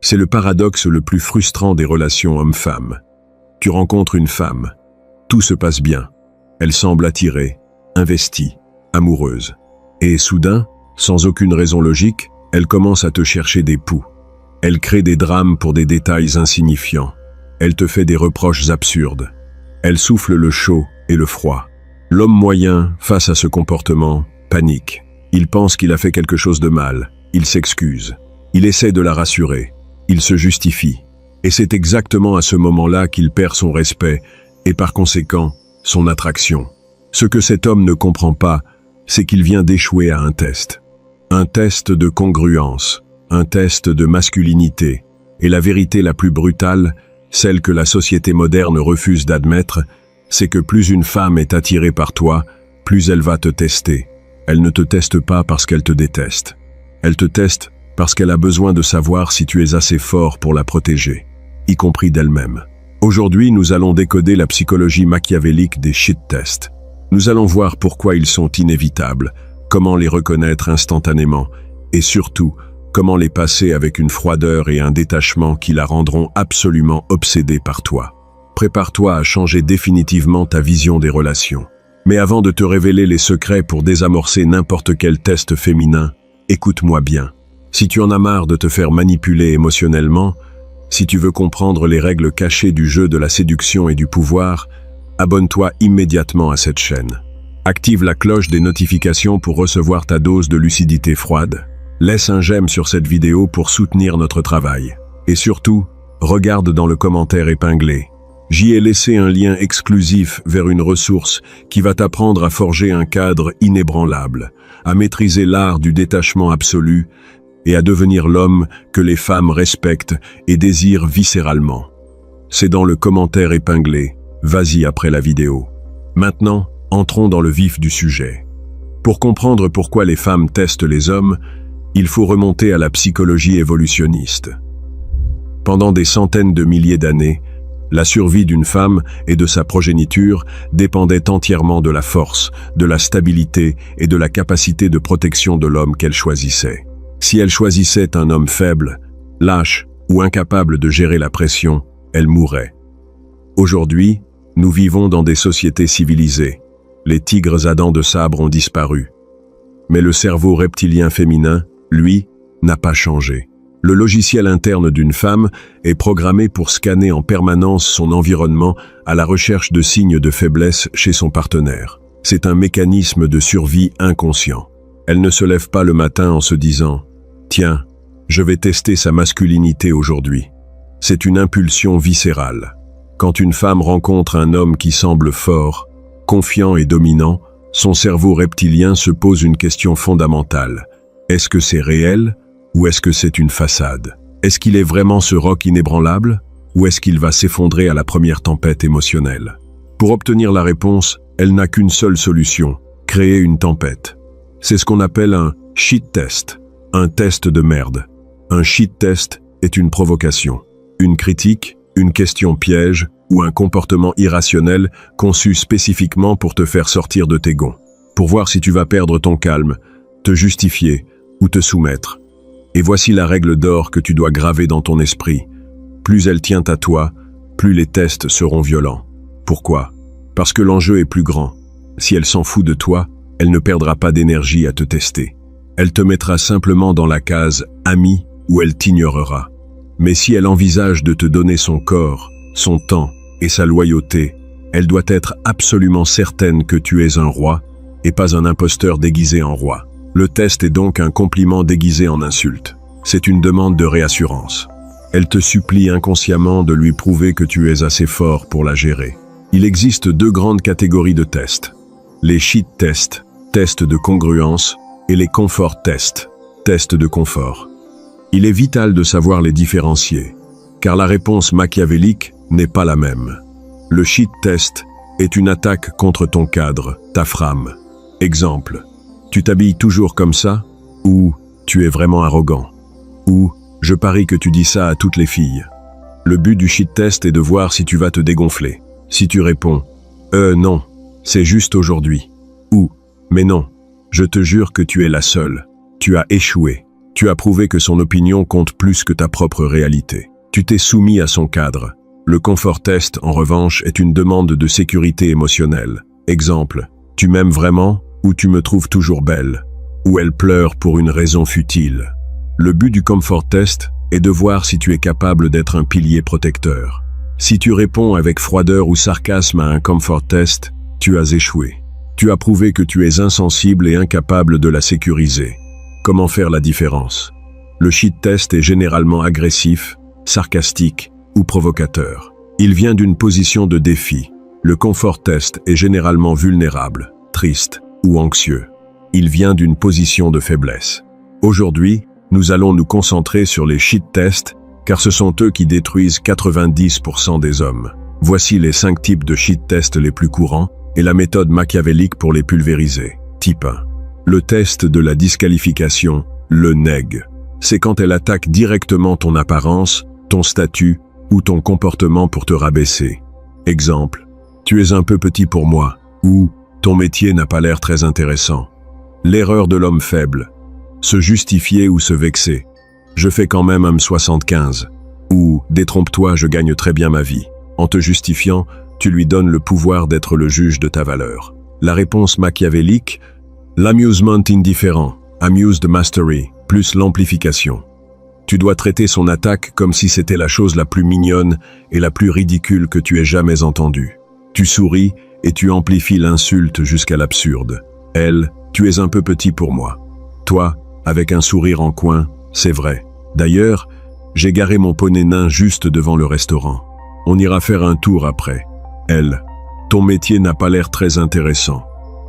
C'est le paradoxe le plus frustrant des relations homme-femme. Tu rencontres une femme. Tout se passe bien. Elle semble attirée, investie, amoureuse. Et soudain, sans aucune raison logique, elle commence à te chercher des poux. Elle crée des drames pour des détails insignifiants. Elle te fait des reproches absurdes. Elle souffle le chaud et le froid. L'homme moyen, face à ce comportement, panique. Il pense qu'il a fait quelque chose de mal. Il s'excuse. Il essaie de la rassurer. Il se justifie. Et c'est exactement à ce moment-là qu'il perd son respect et par conséquent, son attraction. Ce que cet homme ne comprend pas, c'est qu'il vient d'échouer à un test. Un test de congruence, un test de masculinité. Et la vérité la plus brutale, celle que la société moderne refuse d'admettre, c'est que plus une femme est attirée par toi, plus elle va te tester. Elle ne te teste pas parce qu'elle te déteste. Elle te teste parce qu'elle a besoin de savoir si tu es assez fort pour la protéger, y compris d'elle-même. Aujourd'hui, nous allons décoder la psychologie machiavélique des shit tests. Nous allons voir pourquoi ils sont inévitables, comment les reconnaître instantanément, et surtout, comment les passer avec une froideur et un détachement qui la rendront absolument obsédée par toi. Prépare-toi à changer définitivement ta vision des relations. Mais avant de te révéler les secrets pour désamorcer n'importe quel test féminin, écoute-moi bien. Si tu en as marre de te faire manipuler émotionnellement, si tu veux comprendre les règles cachées du jeu de la séduction et du pouvoir, abonne-toi immédiatement à cette chaîne. Active la cloche des notifications pour recevoir ta dose de lucidité froide. Laisse un j'aime sur cette vidéo pour soutenir notre travail. Et surtout, regarde dans le commentaire épinglé. J'y ai laissé un lien exclusif vers une ressource qui va t'apprendre à forger un cadre inébranlable, à maîtriser l'art du détachement absolu et à devenir l'homme que les femmes respectent et désirent viscéralement. C'est dans le commentaire épinglé. Vas-y après la vidéo. Maintenant, entrons dans le vif du sujet. Pour comprendre pourquoi les femmes testent les hommes, il faut remonter à la psychologie évolutionniste. Pendant des centaines de milliers d'années, la survie d'une femme et de sa progéniture dépendait entièrement de la force, de la stabilité et de la capacité de protection de l'homme qu'elle choisissait. Si elle choisissait un homme faible, lâche ou incapable de gérer la pression, elle mourrait. Aujourd'hui, nous vivons dans des sociétés civilisées. Les tigres à dents de sabre ont disparu. Mais le cerveau reptilien féminin, lui, n'a pas changé. Le logiciel interne d'une femme est programmé pour scanner en permanence son environnement à la recherche de signes de faiblesse chez son partenaire. C'est un mécanisme de survie inconscient. Elle ne se lève pas le matin en se disant « Tiens, je vais tester sa masculinité aujourd'hui ». C'est une impulsion viscérale. Quand une femme rencontre un homme qui semble fort, confiant et dominant, son cerveau reptilien se pose une question fondamentale. Est-ce que c'est réel ? Ou est-ce que c'est une façade? Est-ce qu'il est vraiment ce roc inébranlable? Ou est-ce qu'il va s'effondrer à la première tempête émotionnelle? Pour obtenir la réponse, elle n'a qu'une seule solution, créer une tempête. C'est ce qu'on appelle un shit test, un test de merde. Un shit test est une provocation, une critique, une question piège ou un comportement irrationnel conçu spécifiquement pour te faire sortir de tes gonds, pour voir si tu vas perdre ton calme, te justifier ou te soumettre. Et voici la règle d'or que tu dois graver dans ton esprit. Plus elle tient à toi, plus les tests seront violents. Pourquoi? Parce que l'enjeu est plus grand. Si elle s'en fout de toi, elle ne perdra pas d'énergie à te tester. Elle te mettra simplement dans la case « ami » où elle t'ignorera. Mais si elle envisage de te donner son corps, son temps et sa loyauté, elle doit être absolument certaine que tu es un roi et pas un imposteur déguisé en roi. Le test est donc un compliment déguisé en insulte. C'est une demande de réassurance. Elle te supplie inconsciemment de lui prouver que tu es assez fort pour la gérer. Il existe deux grandes catégories de tests. Les shit tests, tests de congruence, et les comfort tests, tests de confort. Il est vital de savoir les différencier, car la réponse machiavélique n'est pas la même. Le shit test est une attaque contre ton cadre, ta frame. Exemple. Tu t'habilles toujours comme ça? Ou tu es vraiment arrogant? Ou je parie que tu dis ça à toutes les filles. Le but du shit test est de voir si tu vas te dégonfler. Si tu réponds non, c'est juste aujourd'hui. Ou mais non, je te jure que tu es la seule. Tu as échoué. Tu as prouvé que son opinion compte plus que ta propre réalité. Tu t'es soumis à son cadre. Le confort test, en revanche, est une demande de sécurité émotionnelle. Exemple, tu m'aimes vraiment ou tu me trouves toujours belle, ou elle pleure pour une raison futile. Le but du comfort test est de voir si tu es capable d'être un pilier protecteur. Si tu réponds avec froideur ou sarcasme à un comfort test, tu as échoué. Tu as prouvé que tu es insensible et incapable de la sécuriser. Comment faire la différence? Le shit test est généralement agressif, sarcastique ou provocateur. Il vient d'une position de défi. Le confort test est généralement vulnérable, triste ou anxieux. Il vient d'une position de faiblesse. Aujourd'hui, nous allons nous concentrer sur les shit tests, car ce sont eux qui détruisent 90% des hommes. Voici les 5 types de shit tests les plus courants et la méthode machiavélique pour les pulvériser. Type 1. Le test de la disqualification, le neg. C'est quand elle attaque directement ton apparence, ton statut ou ton comportement pour te rabaisser. Exemple, tu es un peu petit pour moi, ou ton métier n'a pas l'air très intéressant. L'erreur de l'homme faible. Se justifier ou se vexer. Je fais quand même 1m75. Ou détrompe-toi, je gagne très bien ma vie. En te justifiant, tu lui donnes le pouvoir d'être le juge de ta valeur. La réponse machiavélique, l'amusement indifférent, amused mastery, plus l'amplification. Tu dois traiter son attaque comme si c'était la chose la plus mignonne et la plus ridicule que tu aies jamais entendue. Tu souris et tu amplifies l'insulte jusqu'à l'absurde. Elle, tu es un peu petit pour moi. Toi, avec un sourire en coin, c'est vrai. D'ailleurs, j'ai garé mon poney nain juste devant le restaurant. On ira faire un tour après. Elle, ton métier n'a pas l'air très intéressant.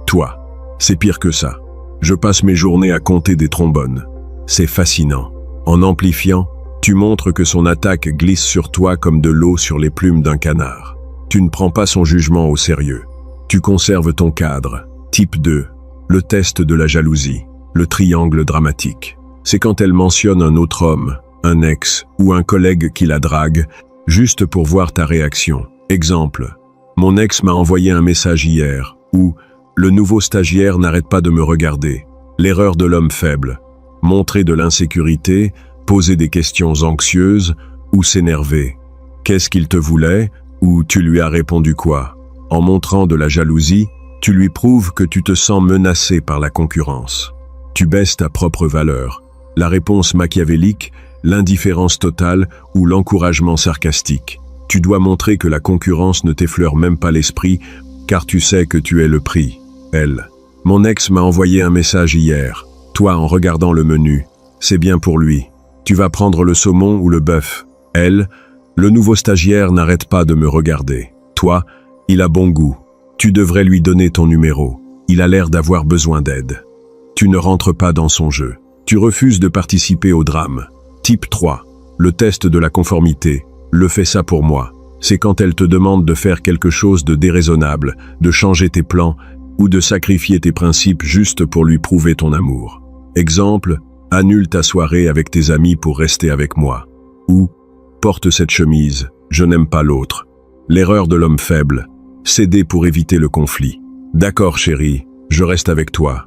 Toi, c'est pire que ça. Je passe mes journées à compter des trombones. C'est fascinant. En amplifiant, tu montres que son attaque glisse sur toi comme de l'eau sur les plumes d'un canard. Tu ne prends pas son jugement au sérieux. Tu conserves ton cadre. Type 2. Le test de la jalousie. Le triangle dramatique. C'est quand elle mentionne un autre homme, un ex ou un collègue qui la drague, juste pour voir ta réaction. Exemple, mon ex m'a envoyé un message hier, ou le nouveau stagiaire n'arrête pas de me regarder. L'erreur de l'homme faible. Montrer de l'insécurité, poser des questions anxieuses ou s'énerver. Qu'est-ce qu'il te voulait ou tu lui as répondu quoi? En montrant de la jalousie, tu lui prouves que tu te sens menacé par la concurrence. Tu baisses ta propre valeur. La réponse machiavélique, l'indifférence totale ou l'encouragement sarcastique. Tu dois montrer que la concurrence ne t'effleure même pas l'esprit, car tu sais que tu es le prix. Elle. Mon ex m'a envoyé un message hier. Toi, en regardant le menu, c'est bien pour lui. Tu vas prendre le saumon ou le bœuf. Elle. Le nouveau stagiaire n'arrête pas de me regarder. Toi, il a bon goût. Tu devrais lui donner ton numéro. Il a l'air d'avoir besoin d'aide. Tu ne rentres pas dans son jeu. Tu refuses de participer au drame. Type 3. Le test de la conformité. Le fais ça pour moi. C'est quand elle te demande de faire quelque chose de déraisonnable, de changer tes plans ou de sacrifier tes principes juste pour lui prouver ton amour. Exemple, annule ta soirée avec tes amis pour rester avec moi. Ou, porte cette chemise, je n'aime pas l'autre. L'erreur de l'homme faible. Céder pour éviter le conflit. D'accord chérie, je reste avec toi.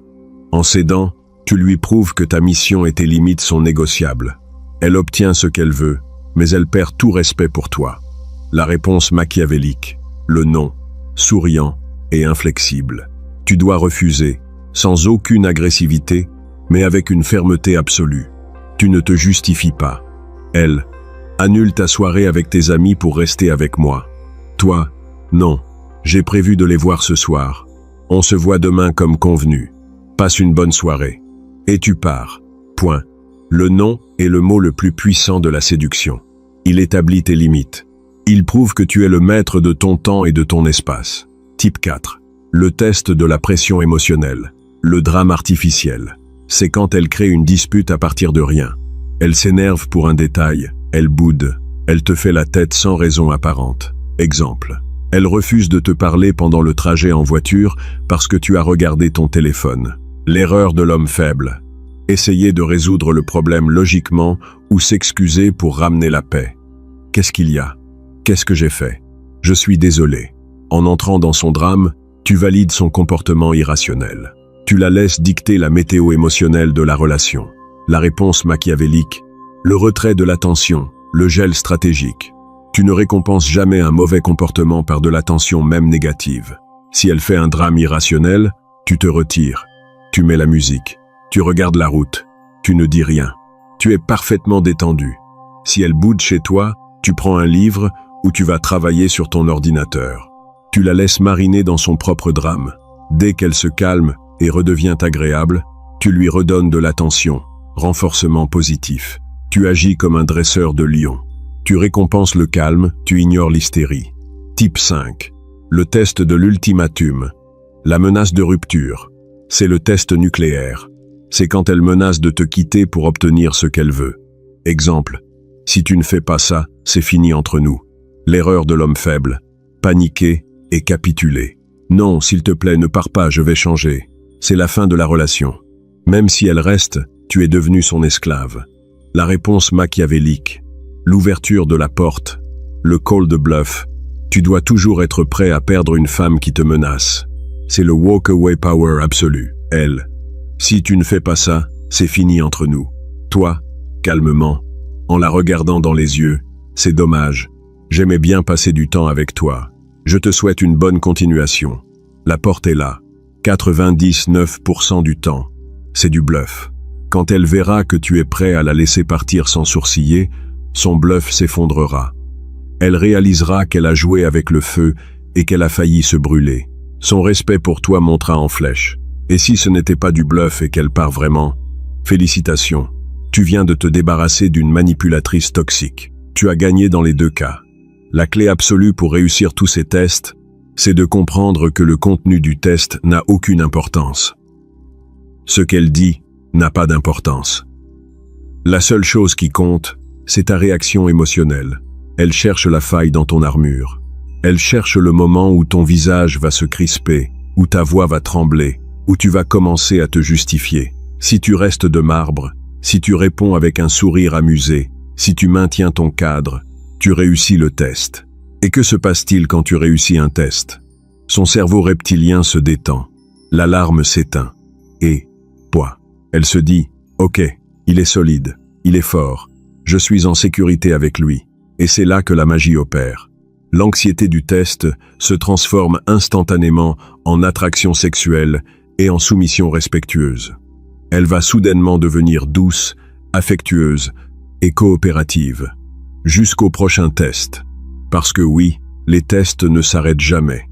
En cédant, tu lui prouves que ta mission et tes limites sont négociables. Elle obtient ce qu'elle veut, mais elle perd tout respect pour toi. La réponse machiavélique, le non, souriant et inflexible. Tu dois refuser, sans aucune agressivité, mais avec une fermeté absolue. Tu ne te justifies pas. Elle, annule ta soirée avec tes amis pour rester avec moi. Toi, non, j'ai prévu de les voir ce soir. On se voit demain comme convenu. Passe une bonne soirée. Et tu pars. Point. Le non est le mot le plus puissant de la séduction. Il établit tes limites. Il prouve que tu es le maître de ton temps et de ton espace. Type 4. Le test de la pression émotionnelle. Le drame artificiel. C'est quand elle crée une dispute à partir de rien. Elle s'énerve pour un détail, elle boude, elle te fait la tête sans raison apparente. Exemple. Elle refuse de te parler pendant le trajet en voiture parce que tu as regardé ton téléphone. L'erreur de l'homme faible. Essayer de résoudre le problème logiquement ou s'excuser pour ramener la paix. Qu'est-ce qu'il y a? Qu'est-ce que j'ai fait? Je suis désolé. En entrant dans son drame, tu valides son comportement irrationnel. Tu la laisses dicter la météo émotionnelle de la relation. La réponse machiavélique, le retrait de l'attention, le gel stratégique. Tu ne récompenses jamais un mauvais comportement par de l'attention même négative. Si elle fait un drame irrationnel, tu te retires. Tu mets la musique. Tu regardes la route. Tu ne dis rien. Tu es parfaitement détendu. Si elle boude chez toi, tu prends un livre ou tu vas travailler sur ton ordinateur. Tu la laisses mariner dans son propre drame. Dès qu'elle se calme et redevient agréable, tu lui redonnes de l'attention. Renforcement positif. Tu agis comme un dresseur de lions. Tu récompenses le calme, tu ignores l'hystérie. Type 5. Le test de l'ultimatum. La menace de rupture. C'est le test nucléaire. C'est quand elle menace de te quitter pour obtenir ce qu'elle veut. Exemple. Si tu ne fais pas ça, c'est fini entre nous. L'erreur de l'homme faible. Paniquer et capituler. Non, s'il te plaît, ne pars pas, je vais changer. C'est la fin de la relation. Même si elle reste, tu es devenu son esclave. La réponse machiavélique. L'ouverture de la porte. Le cold bluff. Tu dois toujours être prêt à perdre une femme qui te menace. C'est le walk-away power absolu. Elle. Si tu ne fais pas ça, c'est fini entre nous. Toi, calmement, en la regardant dans les yeux, c'est dommage. J'aimais bien passer du temps avec toi. Je te souhaite une bonne continuation. La porte est là. 99% du temps. C'est du bluff. Quand elle verra que tu es prêt à la laisser partir sans sourciller, son bluff s'effondrera. Elle réalisera qu'elle a joué avec le feu et qu'elle a failli se brûler. Son respect pour toi montera en flèche. Et si ce n'était pas du bluff et qu'elle part vraiment, félicitations. Tu viens de te débarrasser d'une manipulatrice toxique. Tu as gagné dans les deux cas. La clé absolue pour réussir tous ces tests, c'est de comprendre que le contenu du test n'a aucune importance. Ce qu'elle dit n'a pas d'importance. La seule chose qui compte, c'est ta réaction émotionnelle. Elle cherche la faille dans ton armure. Elle cherche le moment où ton visage va se crisper, où ta voix va trembler, où tu vas commencer à te justifier. Si tu restes de marbre, si tu réponds avec un sourire amusé, si tu maintiens ton cadre, tu réussis le test. Et que se passe-t-il quand tu réussis un test? Son cerveau reptilien se détend. L'alarme s'éteint. Et, elle se dit, ok, il est solide, il est fort, je suis en sécurité avec lui. Et c'est là que la magie opère. L'anxiété du test se transforme instantanément en attraction sexuelle et en soumission respectueuse. Elle va soudainement devenir douce, affectueuse et coopérative, jusqu'au prochain test. Parce que oui, les tests ne s'arrêtent jamais.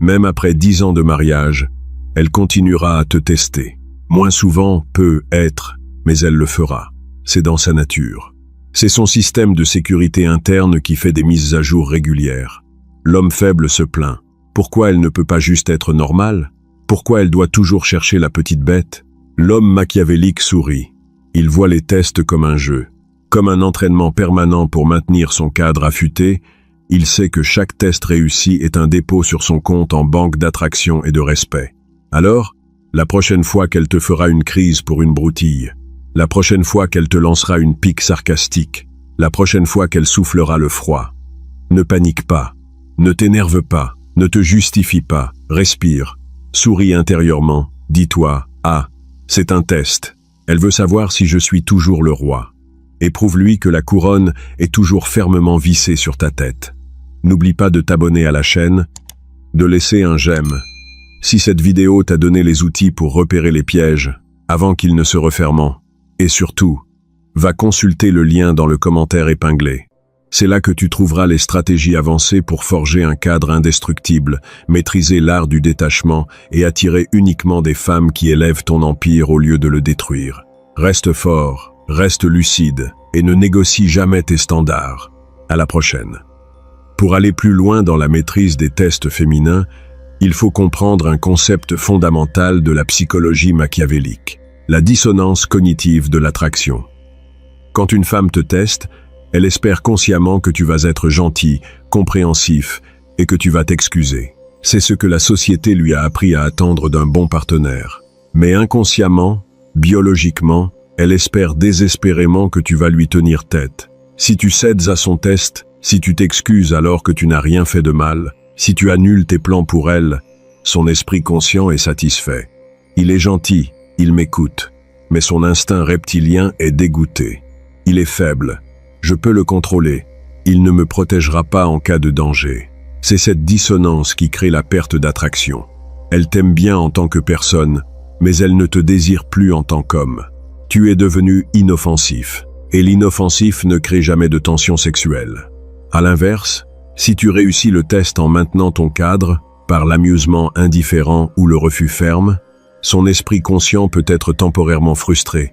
Même après 10 ans de mariage, elle continuera à te tester. Moins souvent, peut-être, mais elle le fera. C'est dans sa nature. C'est son système de sécurité interne qui fait des mises à jour régulières. L'homme faible se plaint. Pourquoi elle ne peut pas juste être normale? Pourquoi elle doit toujours chercher la petite bête? L'homme machiavélique sourit. Il voit les tests comme un jeu. Comme un entraînement permanent pour maintenir son cadre affûté, il sait que chaque test réussi est un dépôt sur son compte en banque d'attraction et de respect. Alors, la prochaine fois qu'elle te fera une crise pour une broutille, la prochaine fois qu'elle te lancera une pique sarcastique, la prochaine fois qu'elle soufflera le froid, ne panique pas, ne t'énerve pas, ne te justifie pas, respire, souris intérieurement, dis-toi, ah, c'est un test, elle veut savoir si je suis toujours le roi. Éprouve-lui que la couronne est toujours fermement vissée sur ta tête. N'oublie pas de t'abonner à la chaîne, de laisser un j'aime. Si cette vidéo t'a donné les outils pour repérer les pièges, avant qu'ils ne se referment, et surtout, va consulter le lien dans le commentaire épinglé. C'est là que tu trouveras les stratégies avancées pour forger un cadre indestructible, maîtriser l'art du détachement et attirer uniquement des femmes qui élèvent ton empire au lieu de le détruire. Reste fort, reste lucide et ne négocie jamais tes standards. À la prochaine. Pour aller plus loin dans la maîtrise des tests féminins, il faut comprendre un concept fondamental de la psychologie machiavélique, la dissonance cognitive de l'attraction. Quand une femme te teste, elle espère consciemment que tu vas être gentil, compréhensif et que tu vas t'excuser. C'est ce que la société lui a appris à attendre d'un bon partenaire. Mais inconsciemment, biologiquement, elle espère désespérément que tu vas lui tenir tête. Si tu cèdes à son test, si tu t'excuses alors que tu n'as rien fait de mal, si tu annules tes plans pour elle, son esprit conscient est satisfait. Il est gentil, il m'écoute. mais son instinct reptilien est dégoûté. Il est faible. Je peux le contrôler. Il ne me protégera pas en cas de danger. C'est cette dissonance qui crée la perte d'attraction. Elle t'aime bien en tant que personne, mais elle ne te désire plus en tant qu'homme. Tu es devenu inoffensif, et l'inoffensif ne crée jamais de tension sexuelle. À l'inverse, si tu réussis le test en maintenant ton cadre, par l'amusement indifférent ou le refus ferme, son esprit conscient peut être temporairement frustré.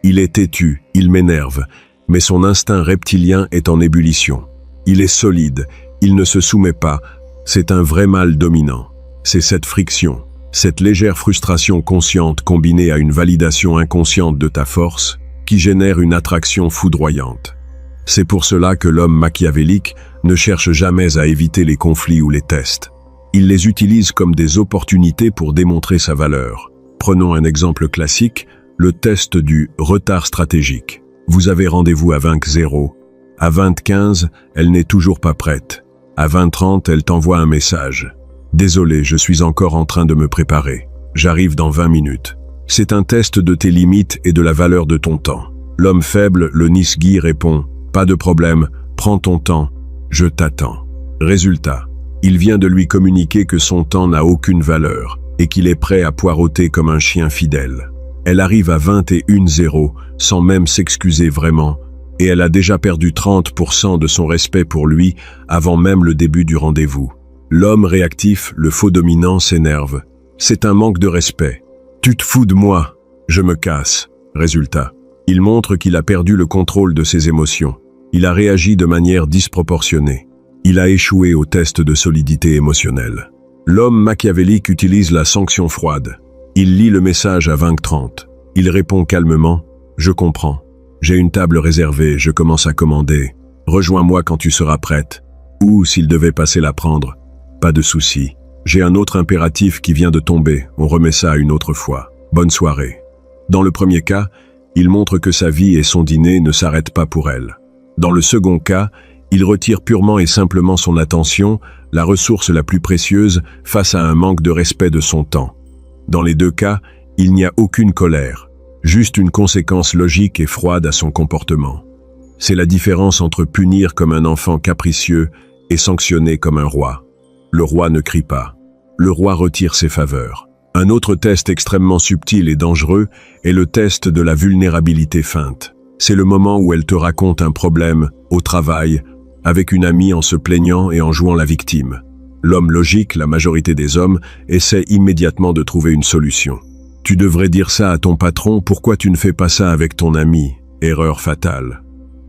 Il est têtu, il m'énerve, mais son instinct reptilien est en ébullition. Il est solide, il ne se soumet pas, c'est un vrai mâle dominant. C'est cette friction, cette légère frustration consciente combinée à une validation inconsciente de ta force, qui génère une attraction foudroyante. C'est pour cela que l'homme machiavélique ne cherche jamais à éviter les conflits ou les tests. Il les utilise comme des opportunités pour démontrer sa valeur. Prenons un exemple classique, le test du retard stratégique. Vous avez rendez-vous à 20h. À 20h15, elle n'est toujours pas prête. À 20h30, elle t'envoie un message. Désolé, je suis encore en train de me préparer. J'arrive dans 20 minutes. C'est un test de tes limites et de la valeur de ton temps. L'homme faible, le Nisgui, répond « Pas de problème, prends ton temps, je t'attends ». Résultat, il vient de lui communiquer que son temps n'a aucune valeur et qu'il est prêt à poireauter comme un chien fidèle. Elle arrive à 21h sans même s'excuser vraiment, et elle a déjà perdu 30% de son respect pour lui avant même le début du rendez-vous. L'homme réactif, le faux dominant, s'énerve. C'est un manque de respect. Tu te fous de moi, je me casse. Résultat, il montre qu'il a perdu le contrôle de ses émotions. Il a réagi de manière disproportionnée. Il a échoué au test de solidité émotionnelle. L'homme machiavélique utilise la sanction froide. Il lit le message à 20h30. Il répond calmement « Je comprends. J'ai une table réservée, je commence à commander. Rejoins-moi quand tu seras prête. » Ou s'il devait passer la prendre. « Pas de souci. J'ai un autre impératif qui vient de tomber. On remet ça une autre fois. Bonne soirée. » Dans le premier cas, il montre que sa vie et son dîner ne s'arrêtent pas pour elle. Dans le second cas, il retire purement et simplement son attention, la ressource la plus précieuse, face à un manque de respect de son temps. Dans les deux cas, il n'y a aucune colère, juste une conséquence logique et froide à son comportement. C'est la différence entre punir comme un enfant capricieux et sanctionner comme un roi. Le roi ne crie pas. Le roi retire ses faveurs. Un autre test extrêmement subtil et dangereux est le test de la vulnérabilité feinte. C'est le moment où elle te raconte un problème, au travail, avec une amie en se plaignant et en jouant la victime. L'homme logique, la majorité des hommes, essaie immédiatement de trouver une solution. Tu devrais dire ça à ton patron, pourquoi tu ne fais pas ça avec ton ami? Erreur fatale.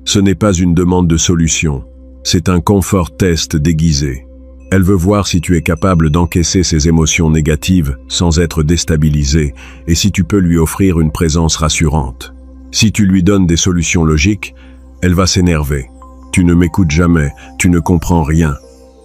Ce n'est pas une demande de solution, c'est un confort test déguisé. Elle veut voir si tu es capable d'encaisser ses émotions négatives sans être déstabilisé et si tu peux lui offrir une présence rassurante. Si tu lui donnes des solutions logiques, elle va s'énerver. Tu ne m'écoutes jamais, tu ne comprends rien.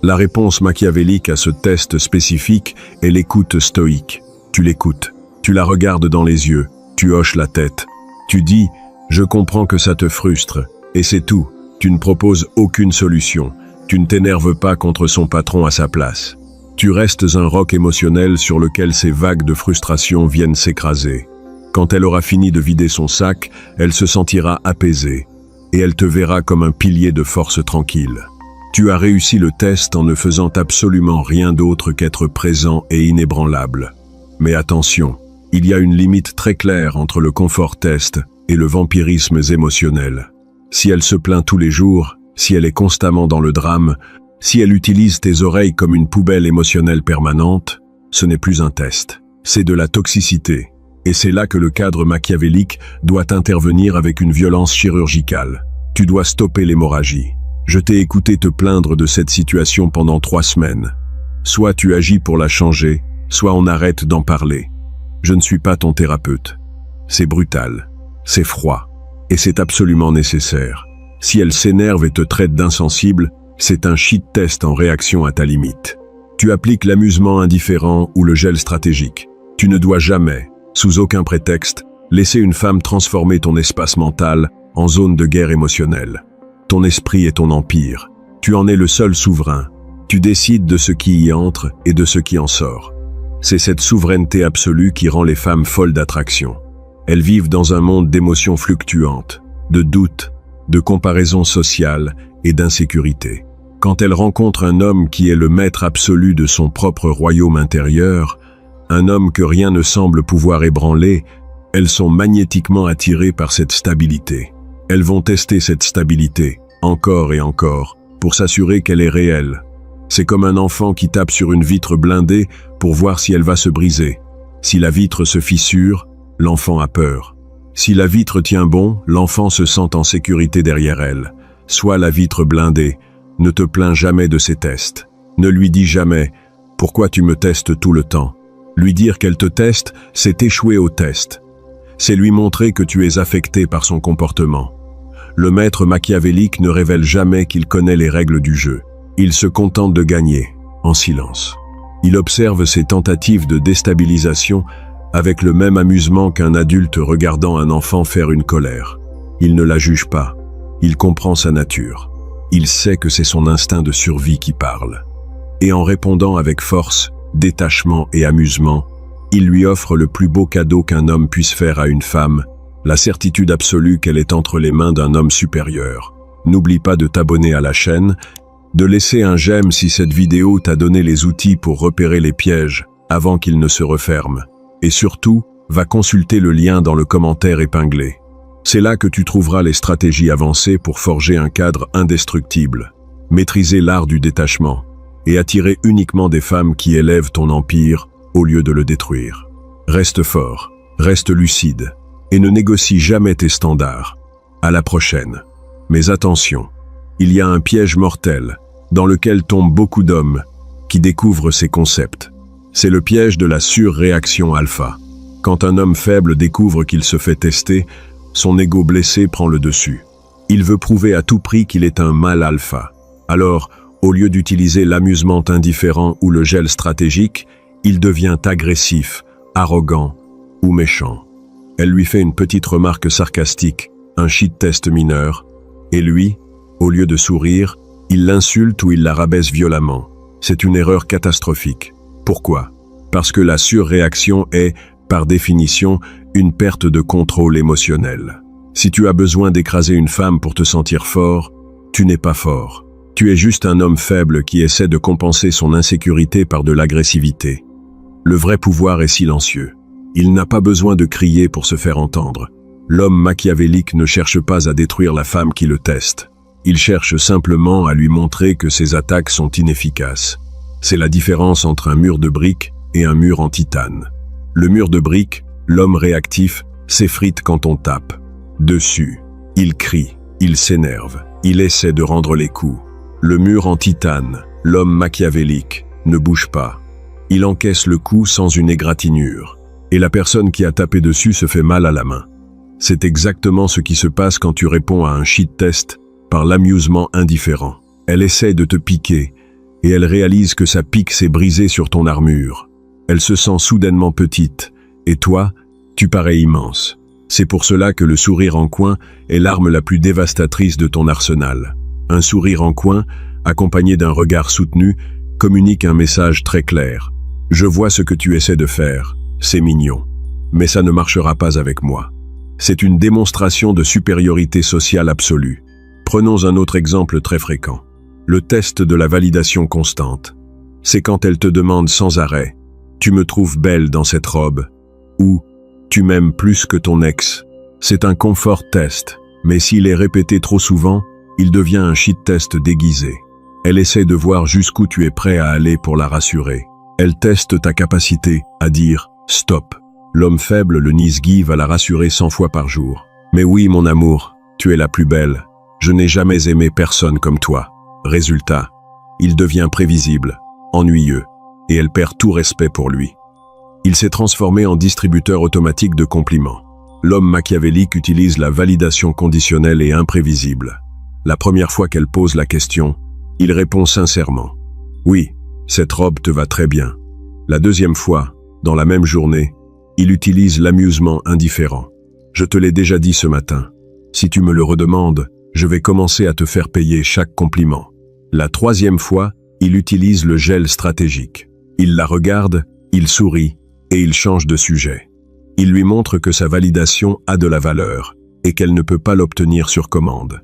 La réponse machiavélique à ce test spécifique est l'écoute stoïque. Tu l'écoutes, tu la regardes dans les yeux, tu hoches la tête. Tu dis « Je comprends que ça te frustre » et c'est tout. Tu ne proposes aucune solution. Tu ne t'énerves pas contre son patron à sa place. Tu restes un roc émotionnel sur lequel ces vagues de frustration viennent s'écraser. Quand elle aura fini de vider son sac, elle se sentira apaisée. Et elle te verra comme un pilier de force tranquille. Tu as réussi le test en ne faisant absolument rien d'autre qu'être présent et inébranlable. Mais attention, il y a une limite très claire entre le confort test et le vampirisme émotionnel. Si elle se plaint tous les jours, si elle est constamment dans le drame, si elle utilise tes oreilles comme une poubelle émotionnelle permanente, ce n'est plus un test. C'est de la toxicité. Et c'est là que le cadre machiavélique doit intervenir avec une violence chirurgicale. Tu dois stopper l'hémorragie. Je t'ai écouté te plaindre de cette situation pendant 3 semaines. Soit tu agis pour la changer, soit on arrête d'en parler. Je ne suis pas ton thérapeute. C'est brutal, c'est froid, et c'est absolument nécessaire. Si elle s'énerve et te traite d'insensible, c'est un shit test en réaction à ta limite. Tu appliques l'amusement indifférent ou le gel stratégique. Tu ne dois jamais, sous aucun prétexte, laisser une femme transformer ton espace mental en zone de guerre émotionnelle. Ton esprit est ton empire. Tu en es le seul souverain. Tu décides de ce qui y entre et de ce qui en sort. C'est cette souveraineté absolue qui rend les femmes folles d'attraction. Elles vivent dans un monde d'émotions fluctuantes, de doutes, de comparaisons sociales et d'insécurité. Quand elles rencontrent un homme qui est le maître absolu de son propre royaume intérieur, un homme que rien ne semble pouvoir ébranler, elles sont magnétiquement attirées par cette stabilité. Elles vont tester cette stabilité, encore et encore, pour s'assurer qu'elle est réelle. C'est comme un enfant qui tape sur une vitre blindée pour voir si elle va se briser. Si la vitre se fissure, l'enfant a peur. Si la vitre tient bon, l'enfant se sent en sécurité derrière elle. Sois la vitre blindée. Ne te plains jamais de ses tests. Ne lui dis jamais « Pourquoi tu me testes tout le temps ?» Lui dire qu'elle te teste, c'est échouer au test. C'est lui montrer que tu es affecté par son comportement. Le maître machiavélique ne révèle jamais qu'il connaît les règles du jeu. Il se contente de gagner, en silence. Il observe ses tentatives de déstabilisation avec le même amusement qu'un adulte regardant un enfant faire une colère. Il ne la juge pas. Il comprend sa nature. Il sait que c'est son instinct de survie qui parle. Et en répondant avec force, détachement et amusement, il lui offre le plus beau cadeau qu'un homme puisse faire à une femme, la certitude absolue qu'elle est entre les mains d'un homme supérieur. N'oublie pas de t'abonner à la chaîne, de laisser un j'aime si cette vidéo t'a donné les outils pour repérer les pièges avant qu'ils ne se referment. Et surtout, va consulter le lien dans le commentaire épinglé. C'est là que tu trouveras les stratégies avancées pour forger un cadre indestructible, maîtriser l'art du détachement et attirer uniquement des femmes qui élèvent ton empire au lieu de le détruire. Reste fort, reste lucide et ne négocie jamais tes standards. À la prochaine. Mais attention, il y a un piège mortel dans lequel tombent beaucoup d'hommes qui découvrent ces concepts. C'est le piège de la surréaction alpha. Quand un homme faible découvre qu'il se fait tester, son ego blessé prend le dessus. Il veut prouver à tout prix qu'il est un mâle alpha. Alors, au lieu d'utiliser l'amusement indifférent ou le gel stratégique, il devient agressif, arrogant ou méchant. Elle lui fait une petite remarque sarcastique, un shit test mineur, et lui, au lieu de sourire, il l'insulte ou il la rabaisse violemment. C'est une erreur catastrophique. Pourquoi? Parce que la surréaction est, par définition, une perte de contrôle émotionnel. Si tu as besoin d'écraser une femme pour te sentir fort, tu n'es pas fort. Tu es juste un homme faible qui essaie de compenser son insécurité par de l'agressivité. Le vrai pouvoir est silencieux. Il n'a pas besoin de crier pour se faire entendre. L'homme machiavélique ne cherche pas à détruire la femme qui le teste. Il cherche simplement à lui montrer que ses attaques sont inefficaces. C'est la différence entre un mur de briques et un mur en titane. Le mur de briques, l'homme réactif, s'effrite quand on tape. Dessus, il crie, il s'énerve, il essaie de rendre les coups. Le mur en titane, l'homme machiavélique, ne bouge pas. Il encaisse le coup sans une égratignure. Et la personne qui a tapé dessus se fait mal à la main. C'est exactement ce qui se passe quand tu réponds à un shit test par l'amusement indifférent. Elle essaie de te piquer, et elle réalise que sa pique s'est brisée sur ton armure. Elle se sent soudainement petite, et toi, tu parais immense. C'est pour cela que le sourire en coin est l'arme la plus dévastatrice de ton arsenal. Un sourire en coin, accompagné d'un regard soutenu, communique un message très clair. Je vois ce que tu essaies de faire, c'est mignon, mais ça ne marchera pas avec moi. C'est une démonstration de supériorité sociale absolue. Prenons un autre exemple très fréquent. Le test de la validation constante. C'est quand elle te demande sans arrêt « Tu me trouves belle dans cette robe » ou « Tu m'aimes plus que ton ex ». C'est un confort test, mais s'il est répété trop souvent, il devient un shit test déguisé. Elle essaie de voir jusqu'où tu es prêt à aller pour la rassurer. Elle teste ta capacité à dire « Stop ». L'homme faible, le nice-guy, va la rassurer 100 fois par jour. « Mais oui, mon amour, tu es la plus belle. Je n'ai jamais aimé personne comme toi. » Résultat, il devient prévisible, ennuyeux, et elle perd tout respect pour lui. Il s'est transformé en distributeur automatique de compliments. L'homme machiavélique utilise la validation conditionnelle et imprévisible. La première fois qu'elle pose la question, il répond sincèrement « Oui, cette robe te va très bien ». La deuxième fois, dans la même journée, il utilise l'amusement indifférent. « Je te l'ai déjà dit ce matin. Si tu me le redemandes, je vais commencer à te faire payer chaque compliment. » La troisième fois, il utilise le gel stratégique. Il la regarde, il sourit et il change de sujet. Il lui montre que sa validation a de la valeur et qu'elle ne peut pas l'obtenir sur commande.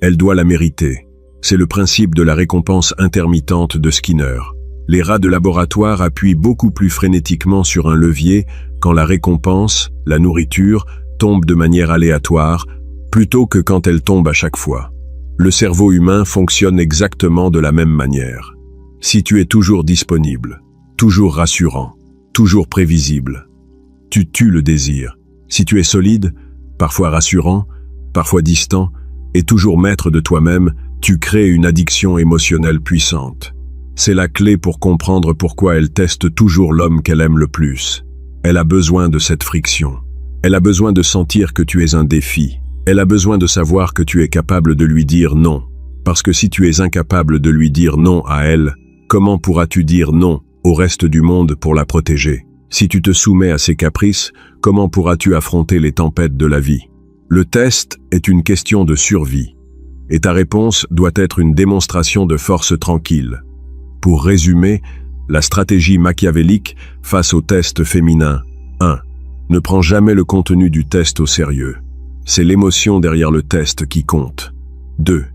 Elle doit la mériter. C'est le principe de la récompense intermittente de Skinner. Les rats de laboratoire appuient beaucoup plus frénétiquement sur un levier quand la récompense, la nourriture, tombe de manière aléatoire, plutôt que quand elle tombe à chaque fois. Le cerveau humain fonctionne exactement de la même manière. Si tu es toujours disponible, toujours rassurant, toujours prévisible, tu tues le désir. Si tu es solide, parfois rassurant, parfois distant, et toujours maître de toi-même, tu crées une addiction émotionnelle puissante. C'est la clé pour comprendre pourquoi elle teste toujours l'homme qu'elle aime le plus. Elle a besoin de cette friction. Elle a besoin de sentir que tu es un défi. Elle a besoin de savoir que tu es capable de lui dire non. Parce que si tu es incapable de lui dire non à elle, comment pourras-tu dire non au reste du monde pour la protéger? Si tu te soumets à ses caprices, comment pourras-tu affronter les tempêtes de la vie? Le test est une question de survie. Et ta réponse doit être une démonstration de force tranquille. Pour résumer, la stratégie machiavélique face au test féminin. 1. Ne prends jamais le contenu du test au sérieux. C'est l'émotion derrière le test qui compte. 2.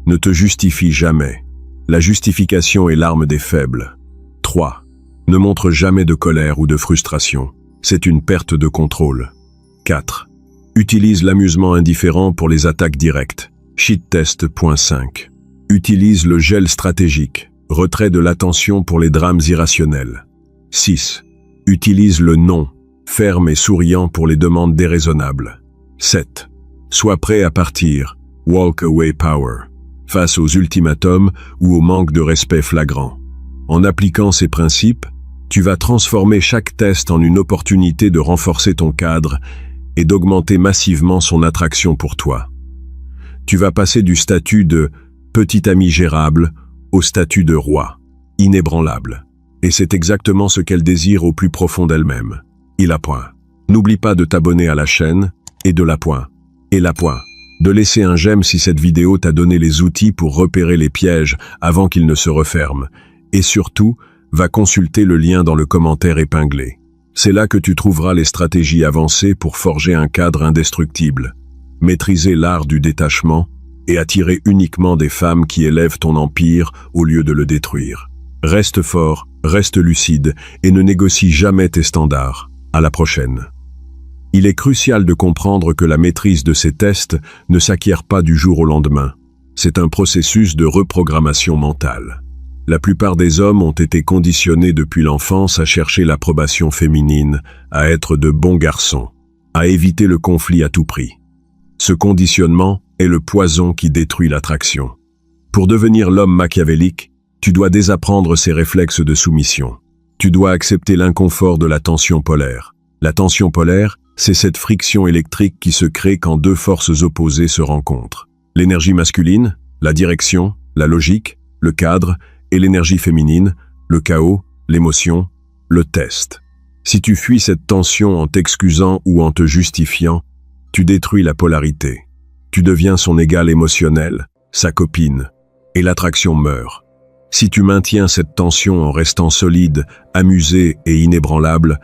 Ne te justifie jamais. La justification est l'arme des faibles. 3. Ne montre jamais de colère ou de frustration. C'est une perte de contrôle. 4. Utilise l'amusement indifférent pour les attaques directes. Shittest.5. Utilise le gel stratégique. Retrait de l'attention pour les drames irrationnels. 6. Utilise le non, ferme et souriant pour les demandes déraisonnables. 7. Sois prêt à partir, walk away power, face aux ultimatums ou au manque de respect flagrant. En appliquant ces principes, tu vas transformer chaque test en une opportunité de renforcer ton cadre et d'augmenter massivement son attraction pour toi. Tu vas passer du statut de « petit ami gérable » au statut de roi, inébranlable. Et c'est exactement ce qu'elle désire au plus profond d'elle-même. Il a point. N'oublie pas de t'abonner à la chaîne, et de la point. Et la point. De laisser un j'aime si cette vidéo t'a donné les outils pour repérer les pièges avant qu'ils ne se referment. Et surtout, va consulter le lien dans le commentaire épinglé. C'est là que tu trouveras les stratégies avancées pour forger un cadre indestructible, maîtriser l'art du détachement et attirer uniquement des femmes qui élèvent ton empire au lieu de le détruire. Reste fort, reste lucide et ne négocie jamais tes standards. À la prochaine. Il est crucial de comprendre que la maîtrise de ces tests ne s'acquiert pas du jour au lendemain. C'est un processus de reprogrammation mentale. La plupart des hommes ont été conditionnés depuis l'enfance à chercher l'approbation féminine, à être de bons garçons, à éviter le conflit à tout prix. Ce conditionnement est le poison qui détruit l'attraction. Pour devenir l'homme machiavélique, tu dois désapprendre ces réflexes de soumission. Tu dois accepter l'inconfort de la tension polaire. La tension polaire, c'est cette friction électrique qui se crée quand deux forces opposées se rencontrent. L'énergie masculine, la direction, la logique, le cadre, et l'énergie féminine, le chaos, l'émotion, le test. Si tu fuis cette tension en t'excusant ou en te justifiant, tu détruis la polarité. Tu deviens son égal émotionnel, sa copine, et l'attraction meurt. Si tu maintiens cette tension en restant solide, amusé et inébranlable,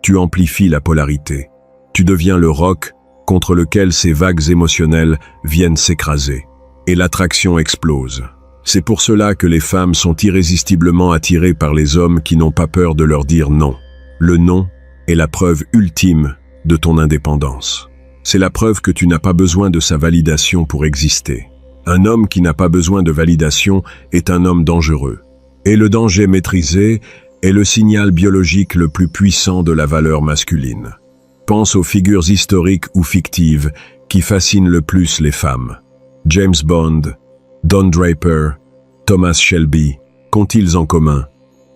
tu amplifies la polarité. Tu deviens le roc contre lequel ces vagues émotionnelles viennent s'écraser. Et l'attraction explose. C'est pour cela que les femmes sont irrésistiblement attirées par les hommes qui n'ont pas peur de leur dire non. Le non est la preuve ultime de ton indépendance. C'est la preuve que tu n'as pas besoin de sa validation pour exister. Un homme qui n'a pas besoin de validation est un homme dangereux. Et le danger maîtrisé est le signal biologique le plus puissant de la valeur masculine. Pense aux figures historiques ou fictives qui fascinent le plus les femmes. James Bond, Don Draper, Thomas Shelby, qu'ont-ils en commun?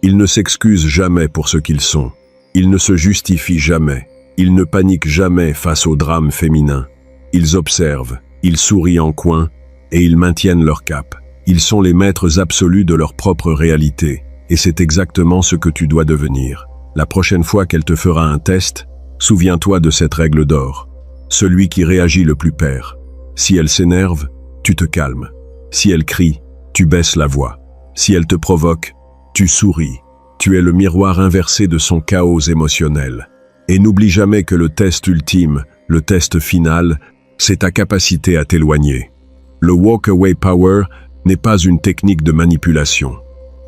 Ils ne s'excusent jamais pour ce qu'ils sont. Ils ne se justifient jamais. Ils ne paniquent jamais face au drame féminin. Ils observent, ils sourient en coin et ils maintiennent leur cap. Ils sont les maîtres absolus de leur propre réalité. Et c'est exactement ce que tu dois devenir. La prochaine fois qu'elle te fera un test, souviens-toi de cette règle d'or. Celui qui réagit le plus perd. Si elle s'énerve, tu te calmes. Si elle crie, tu baisses la voix. Si elle te provoque, tu souris. Tu es le miroir inversé de son chaos émotionnel. Et n'oublie jamais que le test ultime, le test final, c'est ta capacité à t'éloigner. Le walk-away power n'est pas une technique de manipulation.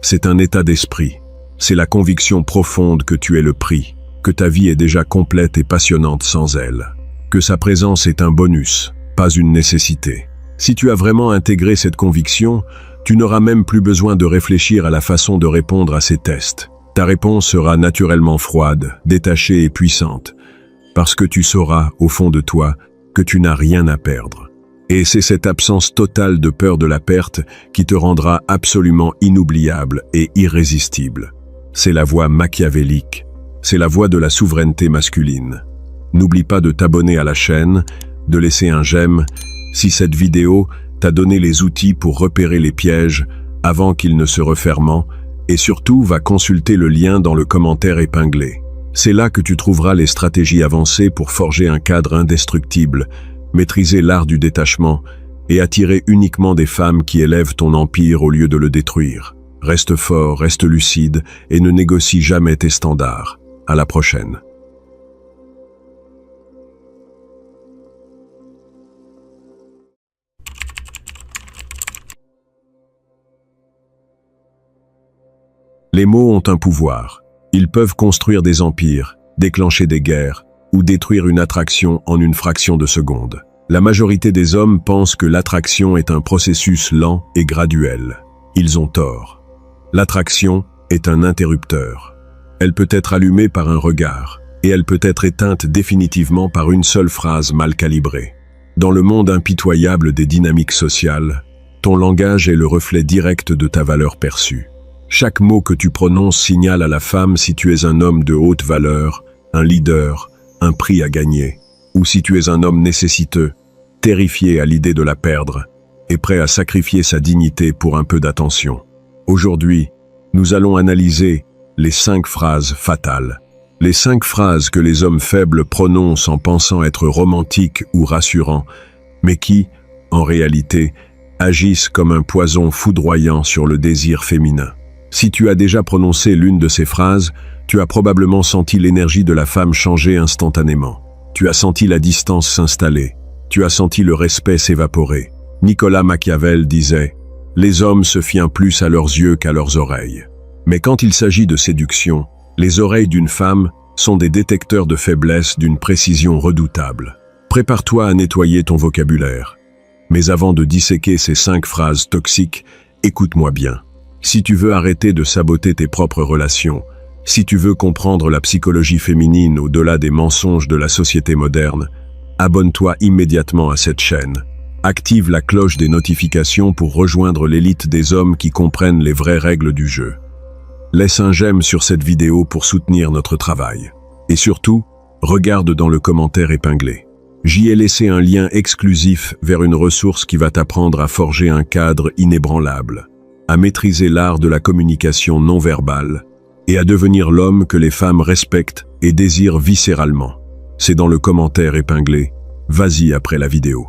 C'est un état d'esprit. C'est la conviction profonde que tu es le prix, que ta vie est déjà complète et passionnante sans elle, que sa présence est un bonus, pas une nécessité. Si tu as vraiment intégré cette conviction, tu n'auras même plus besoin de réfléchir à la façon de répondre à ces tests. Ta réponse sera naturellement froide, détachée et puissante, parce que tu sauras, au fond de toi, que tu n'as rien à perdre. Et c'est cette absence totale de peur de la perte qui te rendra absolument inoubliable et irrésistible. C'est la voie machiavélique, c'est la voie de la souveraineté masculine. N'oublie pas de t'abonner à la chaîne, de laisser un j'aime, si cette vidéo t'a donné les outils pour repérer les pièges avant qu'ils ne se referment, et surtout va consulter le lien dans le commentaire épinglé. C'est là que tu trouveras les stratégies avancées pour forger un cadre indestructible, maîtriser l'art du détachement et attirer uniquement des femmes qui élèvent ton empire au lieu de le détruire. Reste fort, reste lucide et ne négocie jamais tes standards. À la prochaine. Les mots ont un pouvoir. Ils peuvent construire des empires, déclencher des guerres ou détruire une attraction en une fraction de seconde. La majorité des hommes pensent que l'attraction est un processus lent et graduel. Ils ont tort. L'attraction est un interrupteur. Elle peut être allumée par un regard, et elle peut être éteinte définitivement par une seule phrase mal calibrée. Dans le monde impitoyable des dynamiques sociales, ton langage est le reflet direct de ta valeur perçue. Chaque mot que tu prononces signale à la femme si tu es un homme de haute valeur, un leader, un prix à gagner, ou si tu es un homme nécessiteux, terrifié à l'idée de la perdre, et prêt à sacrifier sa dignité pour un peu d'attention. Aujourd'hui, nous allons analyser les 5 phrases fatales. Les 5 phrases que les hommes faibles prononcent en pensant être romantiques ou rassurants, mais qui, en réalité, agissent comme un poison foudroyant sur le désir féminin. Si tu as déjà prononcé l'une de ces phrases, tu as probablement senti l'énergie de la femme changer instantanément. Tu as senti la distance s'installer. Tu as senti le respect s'évaporer. Nicolas Machiavel disait « Les hommes se fient plus à leurs yeux qu'à leurs oreilles ». Mais quand il s'agit de séduction, les oreilles d'une femme sont des détecteurs de faiblesse d'une précision redoutable. Prépare-toi à nettoyer ton vocabulaire. Mais avant de disséquer ces 5 phrases toxiques, écoute-moi bien. Si tu veux arrêter de saboter tes propres relations, si tu veux comprendre la psychologie féminine au-delà des mensonges de la société moderne, abonne-toi immédiatement à cette chaîne. Active la cloche des notifications pour rejoindre l'élite des hommes qui comprennent les vraies règles du jeu. Laisse un j'aime sur cette vidéo pour soutenir notre travail. Et surtout, regarde dans le commentaire épinglé. J'y ai laissé un lien exclusif vers une ressource qui va t'apprendre à forger un cadre inébranlable, à maîtriser l'art de la communication non verbale et à devenir l'homme que les femmes respectent et désirent viscéralement. C'est dans le commentaire épinglé. Vas-y après la vidéo.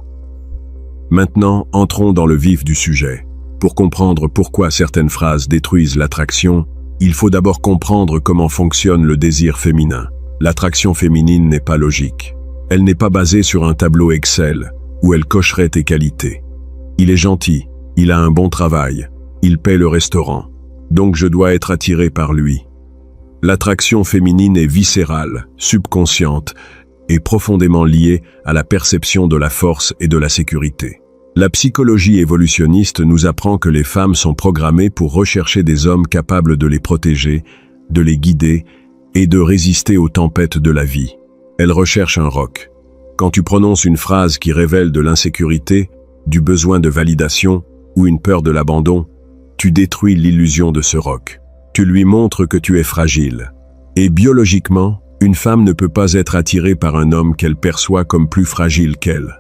Maintenant, entrons dans le vif du sujet. Pour comprendre pourquoi certaines phrases détruisent l'attraction, il faut d'abord comprendre comment fonctionne le désir féminin. L'attraction féminine n'est pas logique. Elle n'est pas basée sur un tableau Excel où elle cocherait tes qualités. Il est gentil, il a un bon travail, il paie le restaurant, donc je dois être attiré par lui. L'attraction féminine est viscérale, subconsciente et profondément liée à la perception de la force et de la sécurité. La psychologie évolutionniste nous apprend que les femmes sont programmées pour rechercher des hommes capables de les protéger, de les guider et de résister aux tempêtes de la vie. Elles recherchent un roc. Quand tu prononces une phrase qui révèle de l'insécurité, du besoin de validation ou une peur de l'abandon, tu détruis l'illusion de ce roc. Tu lui montres que tu es fragile. Et biologiquement, une femme ne peut pas être attirée par un homme qu'elle perçoit comme plus fragile qu'elle.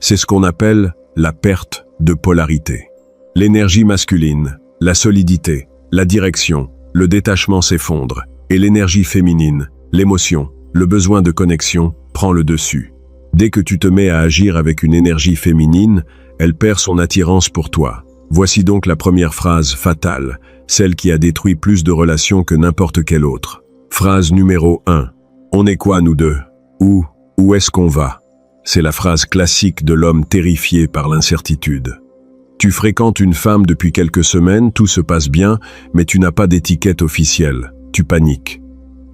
C'est ce qu'on appelle la perte de polarité. L'énergie masculine, la solidité, la direction, le détachement s'effondrent, et l'énergie féminine, l'émotion, le besoin de connexion, prend le dessus. Dès que tu te mets à agir avec une énergie féminine, elle perd son attirance pour toi. Voici donc la première phrase fatale, celle qui a détruit plus de relations que n'importe quelle autre. Phrase numéro 1. On est quoi, nous deux? Où est-ce qu'on va? C'est la phrase classique de l'homme terrifié par l'incertitude. Tu fréquentes une femme depuis quelques semaines, tout se passe bien, mais tu n'as pas d'étiquette officielle. Tu paniques.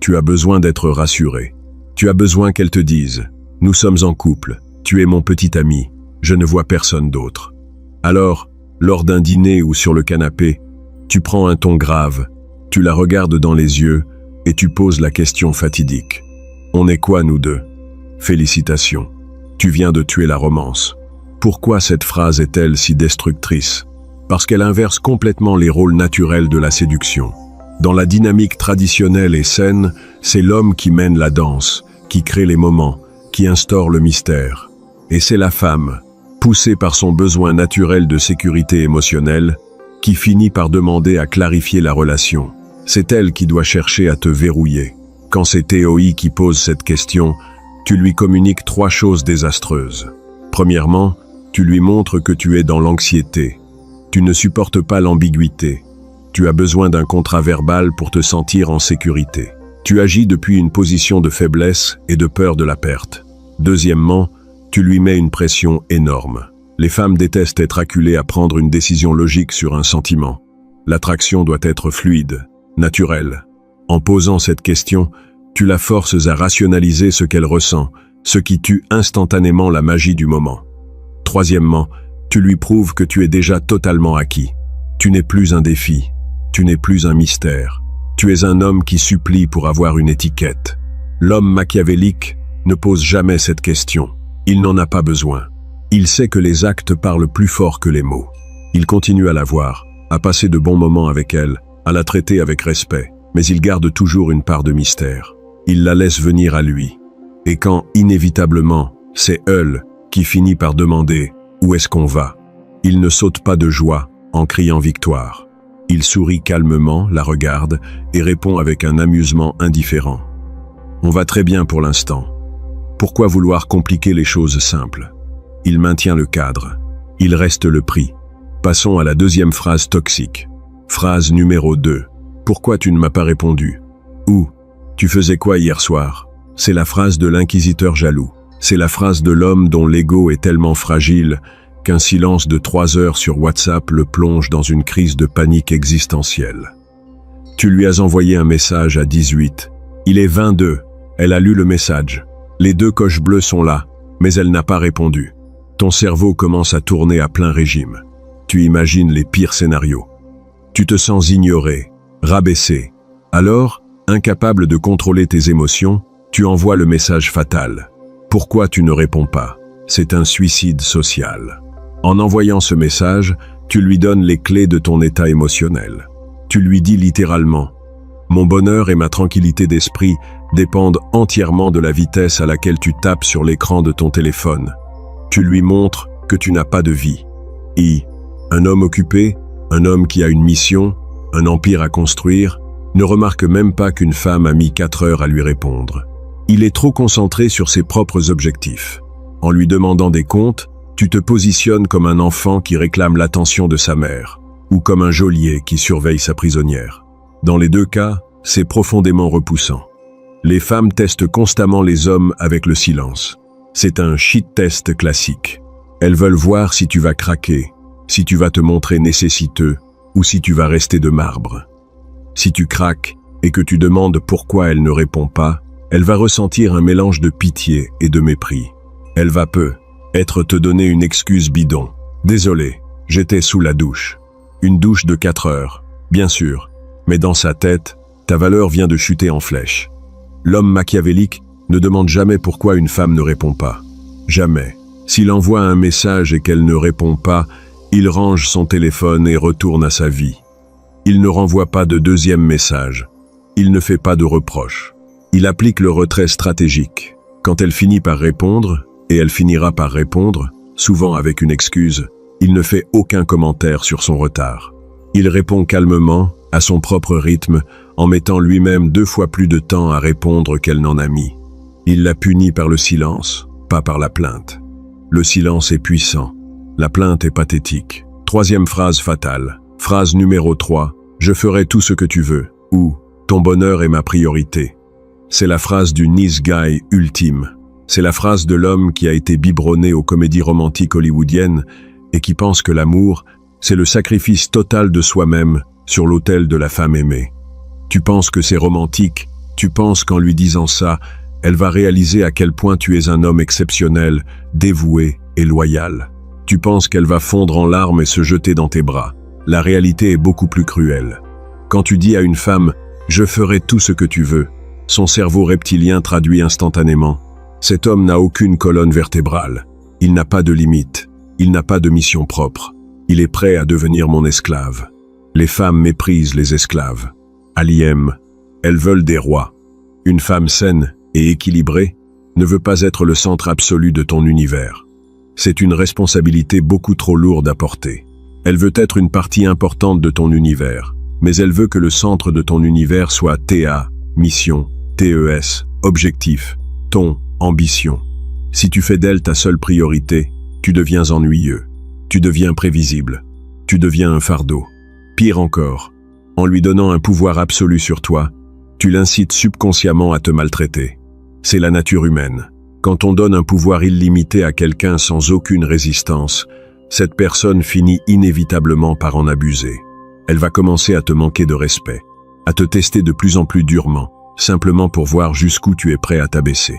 Tu as besoin d'être rassuré. Tu as besoin qu'elle te dise « Nous sommes en couple, tu es mon petit ami, je ne vois personne d'autre ». Alors, lors d'un dîner ou sur le canapé, tu prends un ton grave, tu la regardes dans les yeux et tu poses la question fatidique. On est quoi, nous deux? Félicitations, tu viens de tuer la romance. Pourquoi cette phrase est-elle si destructrice? Parce qu'elle inverse complètement les rôles naturels de la séduction. Dans la dynamique traditionnelle et saine, c'est l'homme qui mène la danse, qui crée les moments, qui instaure le mystère. Et c'est la femme, poussée par son besoin naturel de sécurité émotionnelle, qui finit par demander à clarifier la relation. C'est elle qui doit chercher à te verrouiller. Quand c'est Théoï qui pose cette question, tu lui communiques 3 choses désastreuses. Premièrement, tu lui montres que tu es dans l'anxiété. Tu ne supportes pas l'ambiguïté. Tu as besoin d'un contrat verbal pour te sentir en sécurité. Tu agis depuis une position de faiblesse et de peur de la perte. Deuxièmement, tu lui mets une pression énorme. Les femmes détestent être acculées à prendre une décision logique sur un sentiment. L'attraction doit être fluide, naturelle. En posant cette question, tu la forces à rationaliser ce qu'elle ressent, ce qui tue instantanément la magie du moment. Troisièmement, tu lui prouves que tu es déjà totalement acquis. Tu n'es plus un défi, tu n'es plus un mystère. Tu es un homme qui supplie pour avoir une étiquette. L'homme machiavélique ne pose jamais cette question. Il n'en a pas besoin. Il sait que les actes parlent plus fort que les mots. Il continue à la voir, à passer de bons moments avec elle, à la traiter avec respect, mais il garde toujours une part de mystère. Il la laisse venir à lui. Et quand, inévitablement, c'est elle qui finit par demander « Où est-ce qu'on va ?», il ne saute pas de joie en criant victoire. Il sourit calmement, la regarde et répond avec un amusement indifférent. « On va très bien pour l'instant. Pourquoi vouloir compliquer les choses simples ?» Il maintient le cadre. Il reste le prix. Passons à la deuxième phrase toxique. Phrase numéro 2. Pourquoi tu ne m'as pas répondu? Ou, tu faisais quoi hier soir? C'est la phrase de l'inquisiteur jaloux. C'est la phrase de l'homme dont l'ego est tellement fragile qu'un silence de 3 heures sur WhatsApp le plonge dans une crise de panique existentielle. Tu lui as envoyé un message à 18. Il est 22. Elle a lu le message. Les 2 coches bleues sont là, mais elle n'a pas répondu. Ton cerveau commence à tourner à plein régime. Tu imagines les pires scénarios. Tu te sens ignoré, rabaissé. Alors, incapable de contrôler tes émotions, tu envoies le message fatal. Pourquoi tu ne réponds pas? C'est un suicide social. En envoyant ce message, tu lui donnes les clés de ton état émotionnel. Tu lui dis littéralement « Mon bonheur et ma tranquillité d'esprit dépendent entièrement de la vitesse à laquelle tu tapes sur l'écran de ton téléphone. » Tu lui montres que tu n'as pas de vie. Un homme occupé, un homme qui a une mission, un empire à construire, ne remarque même pas qu'une femme a mis 4 heures à lui répondre. Il est trop concentré sur ses propres objectifs. En lui demandant des comptes, tu te positionnes comme un enfant qui réclame l'attention de sa mère, ou comme un geôlier qui surveille sa prisonnière. Dans les 2 cas, c'est profondément repoussant. Les femmes testent constamment les hommes avec le silence. C'est un shit test classique. Elles veulent voir si tu vas craquer, si tu vas te montrer nécessiteux, ou si tu vas rester de marbre. Si tu craques et que tu demandes pourquoi elle ne répond pas, elle va ressentir un mélange de pitié et de mépris. Elle va peut-être te donner une excuse bidon. Désolé, j'étais sous la douche. Une douche de 4 heures, bien sûr, mais dans sa tête, ta valeur vient de chuter en flèche. L'homme machiavélique ne demande jamais pourquoi une femme ne répond pas. Jamais. S'il envoie un message et qu'elle ne répond pas, il range son téléphone et retourne à sa vie. Il ne renvoie pas de 2e message. Il ne fait pas de reproches. Il applique le retrait stratégique. Quand elle finit par répondre, et elle finira par répondre, souvent avec une excuse, il ne fait aucun commentaire sur son retard. Il répond calmement, à son propre rythme, en mettant lui-même 2 fois plus de temps à répondre qu'elle n'en a mis. Il la punit par le silence, pas par la plainte. Le silence est puissant. La plainte est pathétique. 3e phrase fatale. Phrase numéro 3. Je ferai tout ce que tu veux. Ou, ton bonheur est ma priorité. C'est la phrase du nice guy ultime. C'est la phrase de l'homme qui a été biberonné aux comédies romantiques hollywoodiennes et qui pense que l'amour, c'est le sacrifice total de soi-même sur l'autel de la femme aimée. Tu penses que c'est romantique, tu penses qu'en lui disant ça, elle va réaliser à quel point tu es un homme exceptionnel, dévoué et loyal. Tu penses qu'elle va fondre en larmes et se jeter dans tes bras. La réalité est beaucoup plus cruelle. Quand tu dis à une femme « je ferai tout ce que tu veux », son cerveau reptilien traduit instantanément « cet homme n'a aucune colonne vertébrale, il n'a pas de limite, il n'a pas de mission propre, il est prêt à devenir mon esclave ». Les femmes méprisent les esclaves. Aliem, elles veulent des rois. Une femme saine et équilibrée ne veut pas être le centre absolu de ton univers. C'est une responsabilité beaucoup trop lourde à porter. Elle veut être une partie importante de ton univers, mais elle veut que le centre de ton univers soit TA, mission, TES, objectif, ton, ambition. Si tu fais d'elle ta seule priorité, tu deviens ennuyeux, tu deviens prévisible, tu deviens un fardeau. Pire encore, en lui donnant un pouvoir absolu sur toi, tu l'incites subconsciemment à te maltraiter. C'est la nature humaine. Quand on donne un pouvoir illimité à quelqu'un sans aucune résistance, cette personne finit inévitablement par en abuser. Elle va commencer à te manquer de respect, à te tester de plus en plus durement, simplement pour voir jusqu'où tu es prêt à t'abaisser.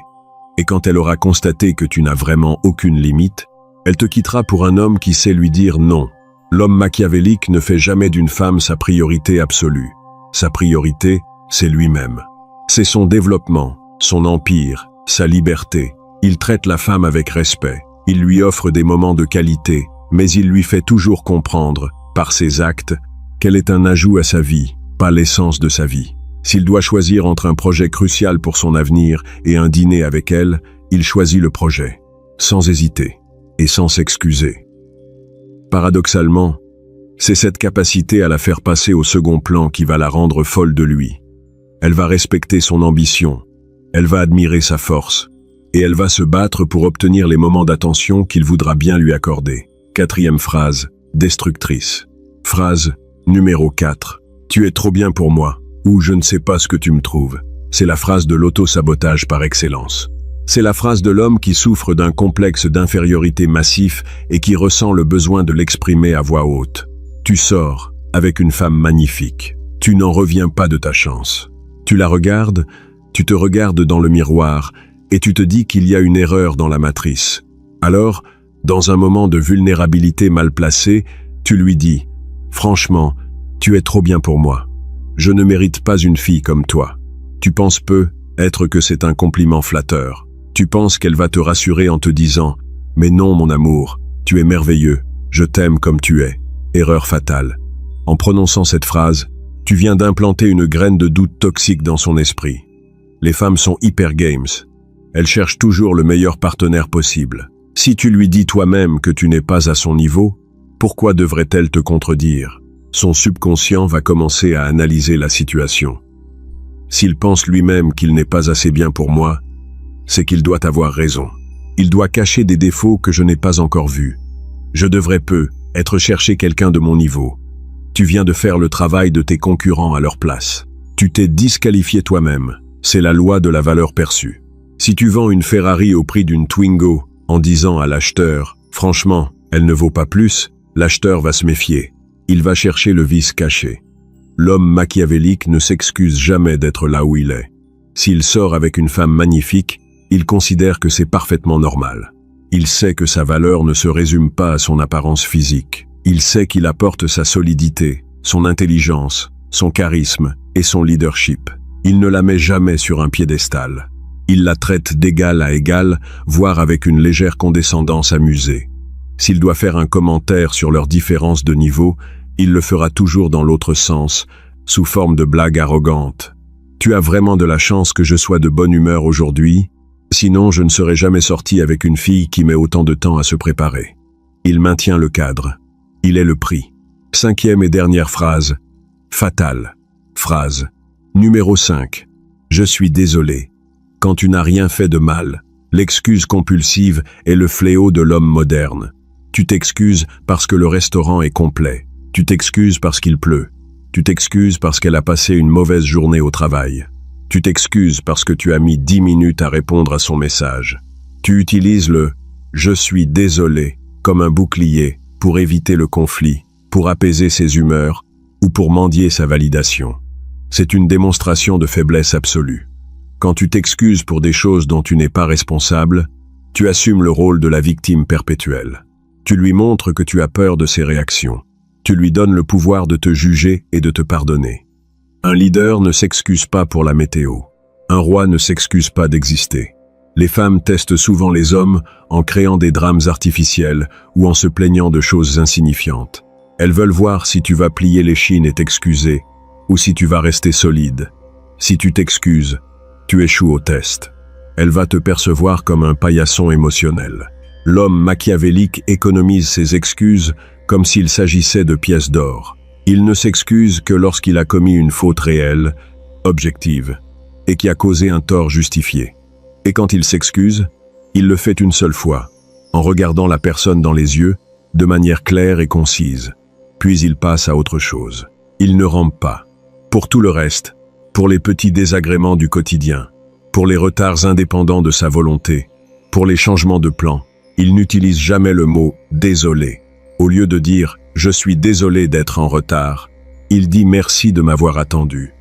Et quand elle aura constaté que tu n'as vraiment aucune limite, elle te quittera pour un homme qui sait lui dire non. L'homme machiavélique ne fait jamais d'une femme sa priorité absolue. Sa priorité, c'est lui-même. C'est son développement, son empire, sa liberté. Il traite la femme avec respect. Il lui offre des moments de qualité, mais il lui fait toujours comprendre, par ses actes, qu'elle est un ajout à sa vie, pas l'essence de sa vie. S'il doit choisir entre un projet crucial pour son avenir et un dîner avec elle, il choisit le projet, sans hésiter et sans s'excuser. Paradoxalement, c'est cette capacité à la faire passer au second plan qui va la rendre folle de lui. Elle va respecter son ambition, elle va admirer sa force, et elle va se battre pour obtenir les moments d'attention qu'il voudra bien lui accorder. 4e phrase, destructrice. Phrase numéro 4. Tu es trop bien pour moi, ou je ne sais pas ce que tu me trouves. C'est la phrase de l'auto-sabotage par excellence. C'est la phrase de l'homme qui souffre d'un complexe d'infériorité massif et qui ressent le besoin de l'exprimer à voix haute. Tu sors avec une femme magnifique. Tu n'en reviens pas de ta chance. Tu la regardes, tu te regardes dans le miroir et tu te dis qu'il y a une erreur dans la matrice. Alors, dans un moment de vulnérabilité mal placée, tu lui dis « Franchement, tu es trop bien pour moi. Je ne mérite pas une fille comme toi. » Tu penses peut-être que c'est un compliment flatteur. Tu penses qu'elle va te rassurer en te disant « Mais non, mon amour, tu es merveilleux, je t'aime comme tu es. » Erreur fatale. En prononçant cette phrase, tu viens d'implanter une graine de doute toxique dans son esprit. Les femmes sont hyper games. Elles cherchent toujours le meilleur partenaire possible. Si tu lui dis toi-même que tu n'es pas à son niveau, pourquoi devrait-elle te contredire? Son subconscient va commencer à analyser la situation. S'il pense lui-même qu'il n'est pas assez bien pour moi, c'est qu'il doit avoir raison. Il doit cacher des défauts que je n'ai pas encore vus. Je devrais être chercher quelqu'un de mon niveau. Tu viens de faire le travail de tes concurrents à leur place. Tu t'es disqualifié toi-même. C'est la loi de la valeur perçue. Si tu vends une Ferrari au prix d'une Twingo en disant à l'acheteur « Franchement, elle ne vaut pas plus », l'acheteur va se méfier. Il va chercher le vice caché. L'homme machiavélique ne s'excuse jamais d'être là où il est. S'il sort avec une femme magnifique, il considère que c'est parfaitement normal. Il sait que sa valeur ne se résume pas à son apparence physique. Il sait qu'il apporte sa solidité, son intelligence, son charisme et son leadership. Il ne la met jamais sur un piédestal. Il la traite d'égal à égal, voire avec une légère condescendance amusée. S'il doit faire un commentaire sur leur différence de niveau, il le fera toujours dans l'autre sens, sous forme de blague arrogante. « Tu as vraiment de la chance que je sois de bonne humeur aujourd'hui, sinon je ne serais jamais sorti avec une fille qui met autant de temps à se préparer. » Il maintient le cadre. Il est le prix. 5e et dernière phrase. Fatale. Phrase. Numéro 5. Je suis désolé. Quand tu n'as rien fait de mal, l'excuse compulsive est le fléau de l'homme moderne. Tu t'excuses parce que le restaurant est complet. Tu t'excuses parce qu'il pleut. Tu t'excuses parce qu'elle a passé une mauvaise journée au travail. Tu t'excuses parce que tu as mis 10 minutes à répondre à son message. Tu utilises le « je suis désolé » comme un bouclier pour éviter le conflit, pour apaiser ses humeurs ou pour mendier sa validation. C'est une démonstration de faiblesse absolue. Quand tu t'excuses pour des choses dont tu n'es pas responsable, tu assumes le rôle de la victime perpétuelle. Tu lui montres que tu as peur de ses réactions. Tu lui donnes le pouvoir de te juger et de te pardonner. Un leader ne s'excuse pas pour la météo. Un roi ne s'excuse pas d'exister. Les femmes testent souvent les hommes en créant des drames artificiels ou en se plaignant de choses insignifiantes. Elles veulent voir si tu vas plier l'échine et t'excuser, ou si tu vas rester solide. Si tu t'excuses, tu échoues au test. Elle va te percevoir comme un paillasson émotionnel. L'homme machiavélique économise ses excuses comme s'il s'agissait de pièces d'or. Il ne s'excuse que lorsqu'il a commis une faute réelle, objective, et qui a causé un tort justifié. Et quand il s'excuse, il le fait une seule fois, en regardant la personne dans les yeux, de manière claire et concise. Puis il passe à autre chose. Il ne rampe pas. Pour tout le reste, pour les petits désagréments du quotidien, pour les retards indépendants de sa volonté, pour les changements de plan, il n'utilise jamais le mot « désolé ». Au lieu de dire « je suis désolé d'être en retard », il dit « merci de m'avoir attendu ».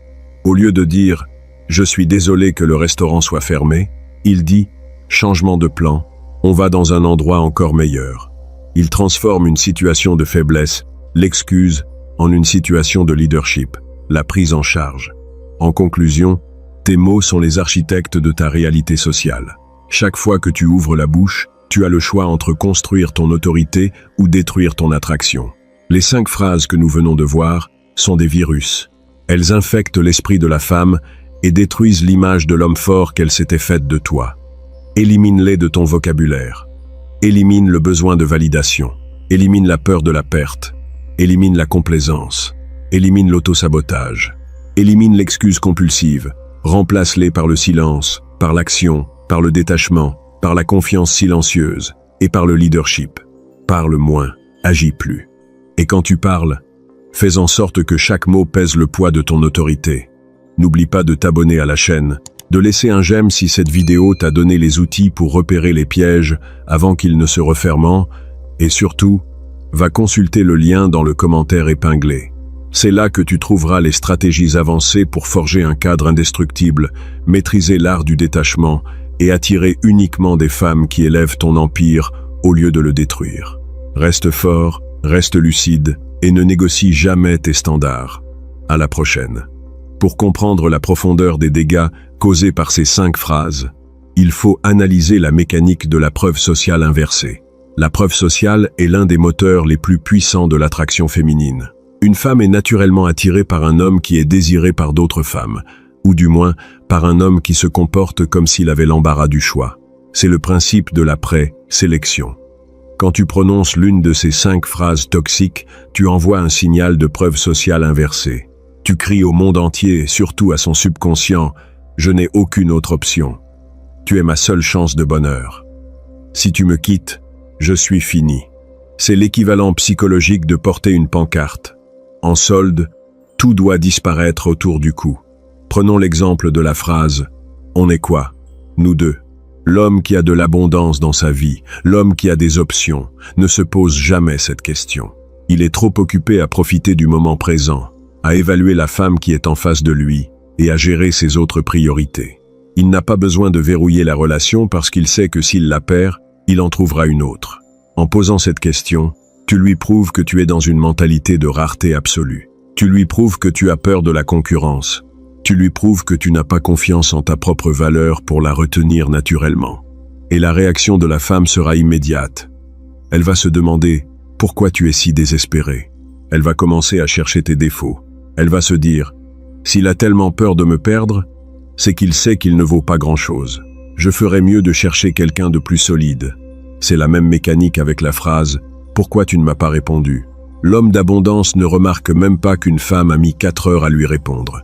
Au lieu de dire « je suis désolé que le restaurant soit fermé », il dit « changement de plan, on va dans un endroit encore meilleur ». Il transforme une situation de faiblesse, l'excuse, en une situation de leadership, la prise en charge. En conclusion, tes mots sont les architectes de ta réalité sociale. Chaque fois que tu ouvres la bouche, tu as le choix entre construire ton autorité ou détruire ton attraction. Les 5 phrases que nous venons de voir sont des virus. Elles infectent l'esprit de la femme et détruisent l'image de l'homme fort qu'elle s'était faite de toi. Élimine-les de ton vocabulaire. Élimine le besoin de validation. Élimine la peur de la perte. Élimine la complaisance. Élimine l'autosabotage. Élimine l'excuse compulsive. Remplace-les par le silence, par l'action, par le détachement, par la confiance silencieuse et par le leadership. Parle moins, agis plus. Et quand tu parles, fais en sorte que chaque mot pèse le poids de ton autorité. N'oublie pas de t'abonner à la chaîne, de laisser un j'aime si cette vidéo t'a donné les outils pour repérer les pièges avant qu'ils ne se referment, et surtout, va consulter le lien dans le commentaire épinglé. C'est là que tu trouveras les stratégies avancées pour forger un cadre indestructible, maîtriser l'art du détachement et attirer uniquement des femmes qui élèvent ton empire au lieu de le détruire. Reste fort, reste lucide et ne négocie jamais tes standards. À la prochaine. Pour comprendre la profondeur des dégâts causés par ces 5 phrases, il faut analyser la mécanique de la preuve sociale inversée. La preuve sociale est l'un des moteurs les plus puissants de l'attraction féminine. Une femme est naturellement attirée par un homme qui est désiré par d'autres femmes, ou du moins par un homme qui se comporte comme s'il avait l'embarras du choix. C'est le principe de la pré-sélection. Quand tu prononces l'une de ces 5 phrases toxiques, tu envoies un signal de preuve sociale inversée. Tu cries au monde entier, et surtout à son subconscient, « Je n'ai aucune autre option. Tu es ma seule chance de bonheur. Si tu me quittes, je suis fini. » C'est l'équivalent psychologique de porter une pancarte. En solde, tout doit disparaître autour du cou. Prenons l'exemple de la phrase « On est quoi? Nous deux ». L'homme qui a de l'abondance dans sa vie, l'homme qui a des options, ne se pose jamais cette question. Il est trop occupé à profiter du moment présent, à évaluer la femme qui est en face de lui et à gérer ses autres priorités. Il n'a pas besoin de verrouiller la relation parce qu'il sait que s'il la perd, il en trouvera une autre. En posant cette question, tu lui prouves que tu es dans une mentalité de rareté absolue. Tu lui prouves que tu as peur de la concurrence. Tu lui prouves que tu n'as pas confiance en ta propre valeur pour la retenir naturellement. Et la réaction de la femme sera immédiate. Elle va se demander « Pourquoi tu es si désespéré ?» Elle va commencer à chercher tes défauts. Elle va se dire « S'il a tellement peur de me perdre, c'est qu'il sait qu'il ne vaut pas grand-chose. Je ferais mieux de chercher quelqu'un de plus solide. » C'est la même mécanique avec la phrase « Pourquoi tu ne m'as pas répondu ?» L'homme d'abondance ne remarque même pas qu'une femme a mis 4 heures à lui répondre.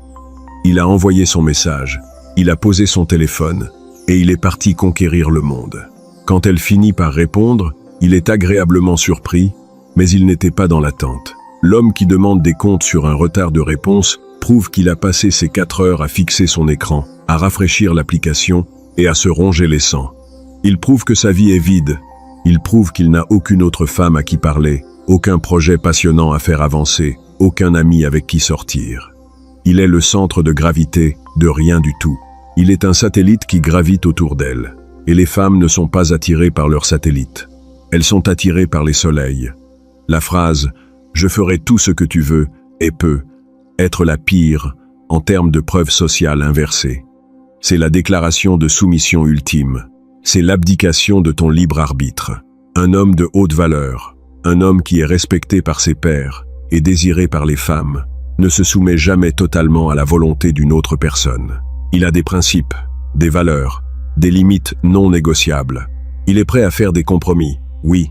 Il a envoyé son message, il a posé son téléphone, et il est parti conquérir le monde. Quand elle finit par répondre, il est agréablement surpris, mais il n'était pas dans l'attente. L'homme qui demande des comptes sur un retard de réponse prouve qu'il a passé ses 4 heures à fixer son écran, à rafraîchir l'application et à se ronger les sangs. Il prouve que sa vie est vide. Il prouve qu'il n'a aucune autre femme à qui parler, aucun projet passionnant à faire avancer, aucun ami avec qui sortir. Il est le centre de gravité de rien du tout. Il est un satellite qui gravite autour d'elle. Et les femmes ne sont pas attirées par leurs satellites. Elles sont attirées par les soleils. La phrase « Je ferai tout ce que tu veux » et peut être la pire en termes de preuve sociale inversée. C'est la déclaration de soumission ultime. C'est l'abdication de ton libre arbitre. Un homme de haute valeur, un homme qui est respecté par ses pairs et désiré par les femmes, ne se soumet jamais totalement à la volonté d'une autre personne. Il a des principes, des valeurs, des limites non négociables. Il est prêt à faire des compromis, oui,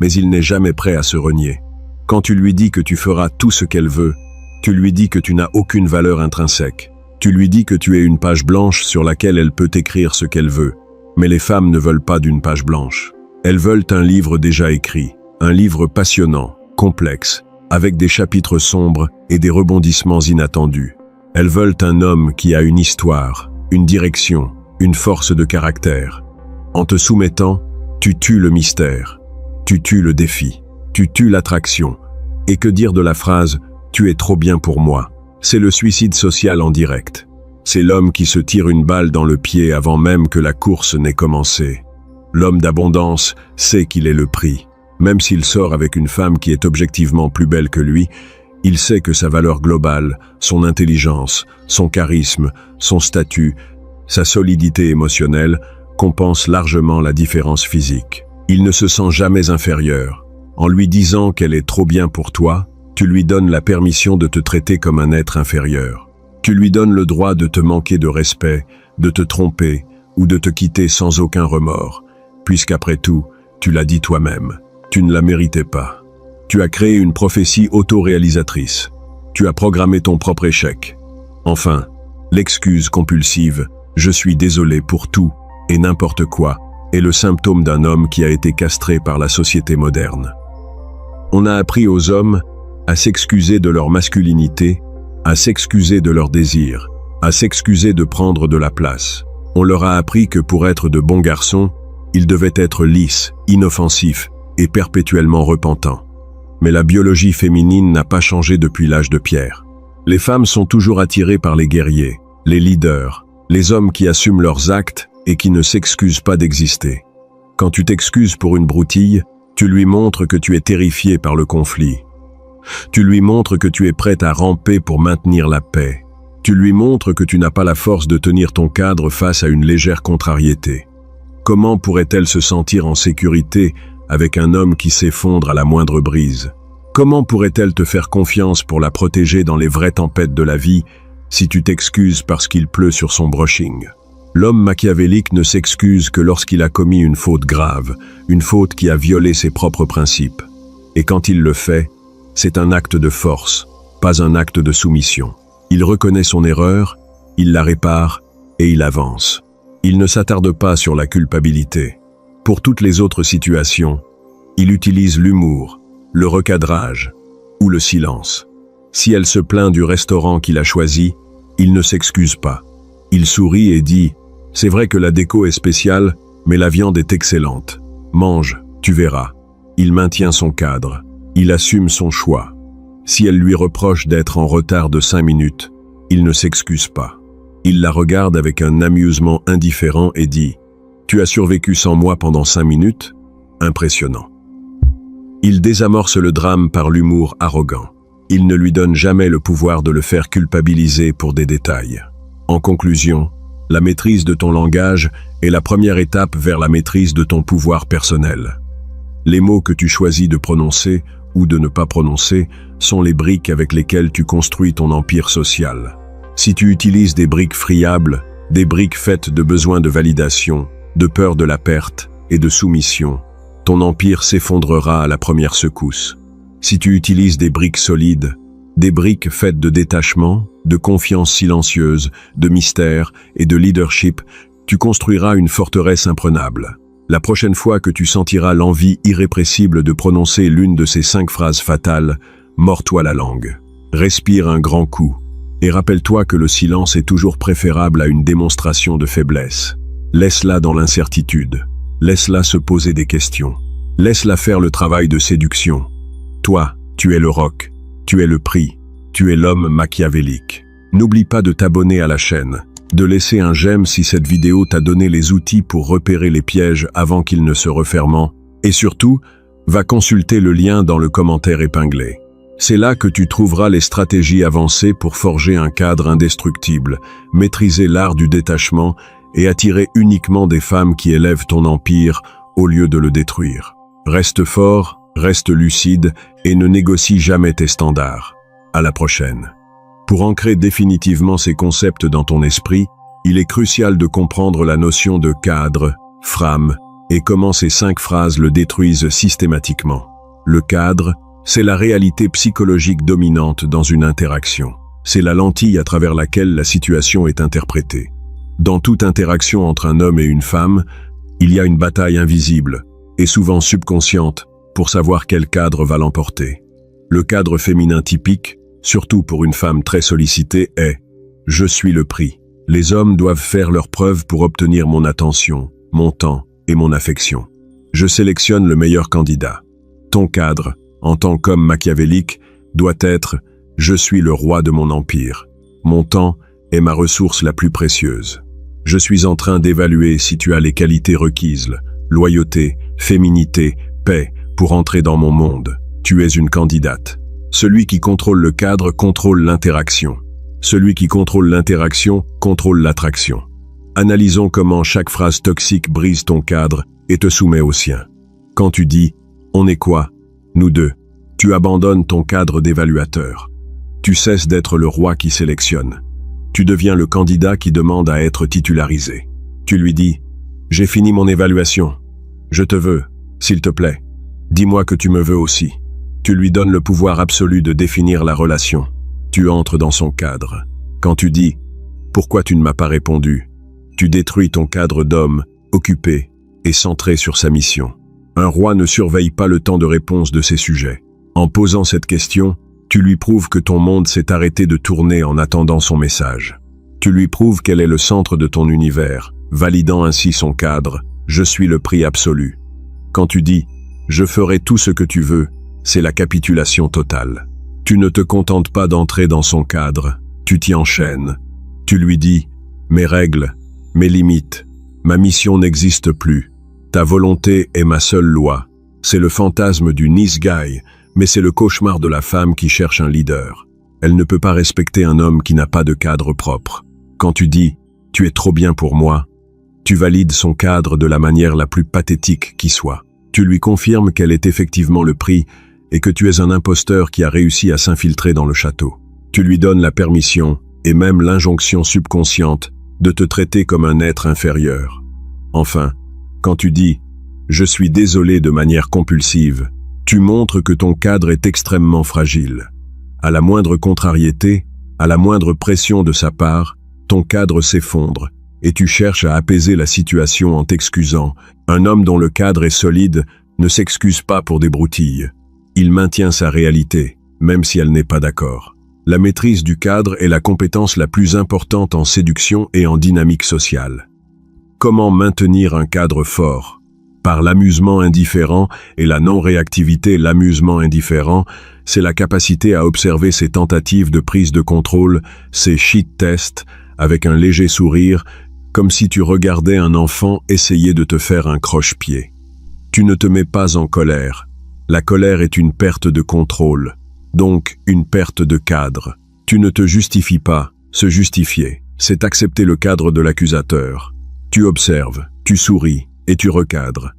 mais il n'est jamais prêt à se renier. Quand tu lui dis que tu feras tout ce qu'elle veut, tu lui dis que tu n'as aucune valeur intrinsèque. Tu lui dis que tu es une page blanche sur laquelle elle peut écrire ce qu'elle veut. Mais les femmes ne veulent pas d'une page blanche. Elles veulent un livre déjà écrit, un livre passionnant, complexe, avec des chapitres sombres et des rebondissements inattendus. Elles veulent un homme qui a une histoire, une direction, une force de caractère. En te soumettant, tu tues le mystère, tu tues le défi, tu tues l'attraction. Et que dire de la phrase « Tu es trop bien pour moi ». C'est le suicide social en direct. C'est l'homme qui se tire une balle dans le pied avant même que la course n'ait commencé. L'homme d'abondance sait qu'il est le prix. Même s'il sort avec une femme qui est objectivement plus belle que lui, il sait que sa valeur globale, son intelligence, son charisme, son statut, sa solidité émotionnelle compense largement la différence physique. Il ne se sent jamais inférieur. En lui disant qu'elle est trop bien pour toi, tu lui donnes la permission de te traiter comme un être inférieur. Tu lui donnes le droit de te manquer de respect, de te tromper ou de te quitter sans aucun remords, puisqu'après tout, tu l'as dit toi-même, tu ne la méritais pas. Tu as créé une prophétie autoréalisatrice. Tu as programmé ton propre échec. Enfin, l'excuse compulsive « je suis désolé pour tout et n'importe quoi » est le symptôme d'un homme qui a été castré par la société moderne. On a appris aux hommes à s'excuser de leur masculinité, à s'excuser de leurs désirs, à s'excuser de prendre de la place. On leur a appris que pour être de bons garçons, ils devaient être lisses, inoffensifs et perpétuellement repentants. Mais la biologie féminine n'a pas changé depuis l'âge de pierre. Les femmes sont toujours attirées par les guerriers, les leaders, les hommes qui assument leurs actes et qui ne s'excusent pas d'exister. Quand tu t'excuses pour une broutille, tu lui montres que tu es terrifié par le conflit. Tu lui montres que tu es prête à ramper pour maintenir la paix. Tu lui montres que tu n'as pas la force de tenir ton cadre face à une légère contrariété. Comment pourrait-elle se sentir en sécurité avec un homme qui s'effondre à la moindre brise? Comment pourrait-elle te faire confiance pour la protéger dans les vraies tempêtes de la vie si tu t'excuses parce qu'il pleut sur son brushing? L'homme machiavélique ne s'excuse que lorsqu'il a commis une faute grave, une faute qui a violé ses propres principes. Et quand il le fait, c'est un acte de force, pas un acte de soumission. Il reconnaît son erreur, il la répare et il avance. Il ne s'attarde pas sur la culpabilité. Pour toutes les autres situations, il utilise l'humour, le recadrage ou le silence. Si elle se plaint du restaurant qu'il a choisi, il ne s'excuse pas. Il sourit et dit « C'est vrai que la déco est spéciale, mais la viande est excellente. Mange, tu verras. » Il maintient son cadre. Il assume son choix. Si elle lui reproche d'être en retard de 5 minutes, il ne s'excuse pas. Il la regarde avec un amusement indifférent et dit « Tu as survécu sans moi pendant 5 minutes? Impressionnant. » Il désamorce le drame par l'humour arrogant. Il ne lui donne jamais le pouvoir de le faire culpabiliser pour des détails. En conclusion, la maîtrise de ton langage est la première étape vers la maîtrise de ton pouvoir personnel. Les mots que tu choisis de prononcer ou de ne pas prononcer sont les briques avec lesquelles tu construis ton empire social. Si tu utilises des briques friables, des briques faites de besoin de validation, de peur de la perte et de soumission, ton empire s'effondrera à la première secousse. Si tu utilises des briques solides, des briques faites de détachement, de confiance silencieuse, de mystère et de leadership, tu construiras une forteresse imprenable. La prochaine fois que tu sentiras l'envie irrépressible de prononcer l'une de ces 5 phrases fatales, mords-toi la langue. Respire un grand coup. Et rappelle-toi que le silence est toujours préférable à une démonstration de faiblesse. Laisse-la dans l'incertitude. Laisse-la se poser des questions. Laisse-la faire le travail de séduction. Toi, tu es le roc. Tu es le prix. Tu es l'homme machiavélique. N'oublie pas de t'abonner à la chaîne, de laisser un j'aime si cette vidéo t'a donné les outils pour repérer les pièges avant qu'ils ne se referment, et surtout, va consulter le lien dans le commentaire épinglé. C'est là que tu trouveras les stratégies avancées pour forger un cadre indestructible, maîtriser l'art du détachement et attirer uniquement des femmes qui élèvent ton empire au lieu de le détruire. Reste fort, reste lucide et ne négocie jamais tes standards. À la prochaine. Pour ancrer définitivement ces concepts dans ton esprit, il est crucial de comprendre la notion de cadre, frame, et comment ces 5 phrases le détruisent systématiquement. Le cadre, c'est la réalité psychologique dominante dans une interaction. C'est la lentille à travers laquelle la situation est interprétée. Dans toute interaction entre un homme et une femme, il y a une bataille invisible, et souvent subconsciente, pour savoir quel cadre va l'emporter. Le cadre féminin typique, surtout pour une femme très sollicitée, est « Je suis le prix ». Les hommes doivent faire leurs preuves pour obtenir mon attention, mon temps et mon affection. Je sélectionne le meilleur candidat. Ton cadre, en tant qu'homme machiavélique, doit être « Je suis le roi de mon empire. Mon temps est ma ressource la plus précieuse. Je suis en train d'évaluer si tu as les qualités requises, loyauté, féminité, paix, pour entrer dans mon monde. Tu es une candidate. Celui qui contrôle le cadre contrôle l'interaction. Celui qui contrôle l'interaction contrôle l'attraction. Analysons comment chaque phrase toxique brise ton cadre et te soumet au sien. Quand tu dis « On est quoi ? Nous deux », tu abandonnes ton cadre d'évaluateur. Tu cesses d'être le roi qui sélectionne. Tu deviens le candidat qui demande à être titularisé. Tu lui dis « J'ai fini mon évaluation. Je te veux, s'il te plaît. Dis-moi que tu me veux aussi. » Tu lui donnes le pouvoir absolu de définir la relation. Tu entres dans son cadre. Quand tu dis « Pourquoi tu ne m'as pas répondu ?» tu détruis ton cadre d'homme, occupé et centré sur sa mission. Un roi ne surveille pas le temps de réponse de ses sujets. En posant cette question, tu lui prouves que ton monde s'est arrêté de tourner en attendant son message. Tu lui prouves qu'elle est le centre de ton univers, validant ainsi son cadre « Je suis le prix absolu ». Quand tu dis « Je ferai tout ce que tu veux », c'est la capitulation totale. Tu ne te contentes pas d'entrer dans son cadre, tu t'y enchaînes. Tu lui dis « Mes règles, mes limites, ma mission n'existe plus. Ta volonté est ma seule loi. » C'est le fantasme du nice guy, mais c'est le cauchemar de la femme qui cherche un leader. Elle ne peut pas respecter un homme qui n'a pas de cadre propre. Quand tu dis « Tu es trop bien pour moi », tu valides son cadre de la manière la plus pathétique qui soit. Tu lui confirmes qu'elle est effectivement le prix et que tu es un imposteur qui a réussi à s'infiltrer dans le château. Tu lui donnes la permission, et même l'injonction subconsciente, de te traiter comme un être inférieur. Enfin, quand tu dis « Je suis désolé » de manière compulsive, tu montres que ton cadre est extrêmement fragile. À la moindre contrariété, à la moindre pression de sa part, ton cadre s'effondre, et tu cherches à apaiser la situation en t'excusant. Un homme dont le cadre est solide ne s'excuse pas pour des broutilles. Il maintient sa réalité, même si elle n'est pas d'accord. La maîtrise du cadre est la compétence la plus importante en séduction et en dynamique sociale. Comment maintenir un cadre fort? Par l'amusement indifférent et la non-réactivité. L'amusement indifférent, c'est la capacité à observer ses tentatives de prise de contrôle, ses shit tests, avec un léger sourire, comme si tu regardais un enfant essayer de te faire un croche-pied. Tu ne te mets pas en colère. La colère est une perte de contrôle, donc une perte de cadre. Tu ne te justifies pas. Se justifier, c'est accepter le cadre de l'accusateur. Tu observes, tu souris et tu recadres.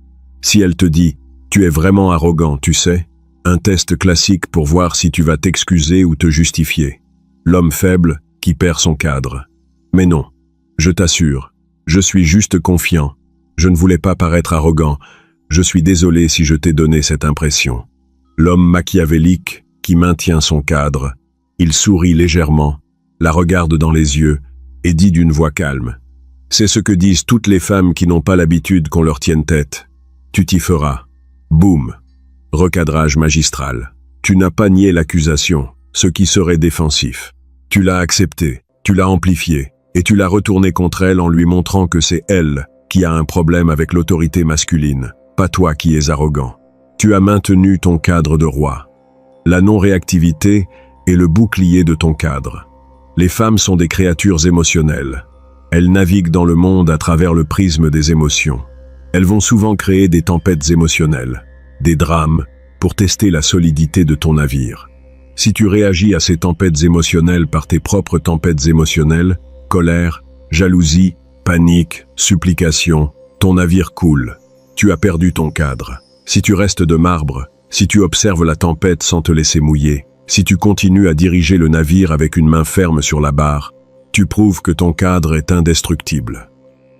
Si elle te dit « Tu es vraiment arrogant, tu sais », un test classique pour voir si tu vas t'excuser ou te justifier. L'homme faible qui perd son cadre. Mais non, je t'assure, je suis juste confiant. Je ne voulais pas paraître arrogant. Je suis désolé si je t'ai donné cette impression. L'homme machiavélique qui maintient son cadre. Il sourit légèrement, la regarde dans les yeux et dit d'une voix calme. C'est ce que disent toutes les femmes qui n'ont pas l'habitude qu'on leur tienne tête. Tu t'y feras. Boum. Recadrage magistral. Tu n'as pas nié l'accusation, ce qui serait défensif. Tu l'as acceptée, tu l'as amplifiée, et tu l'as retournée contre elle en lui montrant que c'est elle qui a un problème avec l'autorité masculine, pas toi qui es arrogant. Tu as maintenu ton cadre de roi. La non-réactivité est le bouclier de ton cadre. Les femmes sont des créatures émotionnelles. Elles naviguent dans le monde à travers le prisme des émotions. Elles vont souvent créer des tempêtes émotionnelles, des drames, pour tester la solidité de ton navire. Si tu réagis à ces tempêtes émotionnelles par tes propres tempêtes émotionnelles, colère, jalousie, panique, supplication, ton navire coule. Tu as perdu ton cadre. Si tu restes de marbre, si tu observes la tempête sans te laisser mouiller, si tu continues à diriger le navire avec une main ferme sur la barre, tu prouves que ton cadre est indestructible.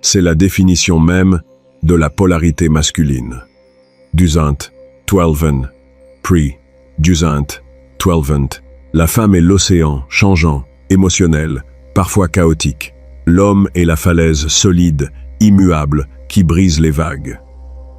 C'est la définition même de la polarité masculine. Duzant, 12, Pre, Duzant, 12. La femme est l'océan, changeant, émotionnel, parfois chaotique. L'homme est la falaise solide, immuable, qui brise les vagues.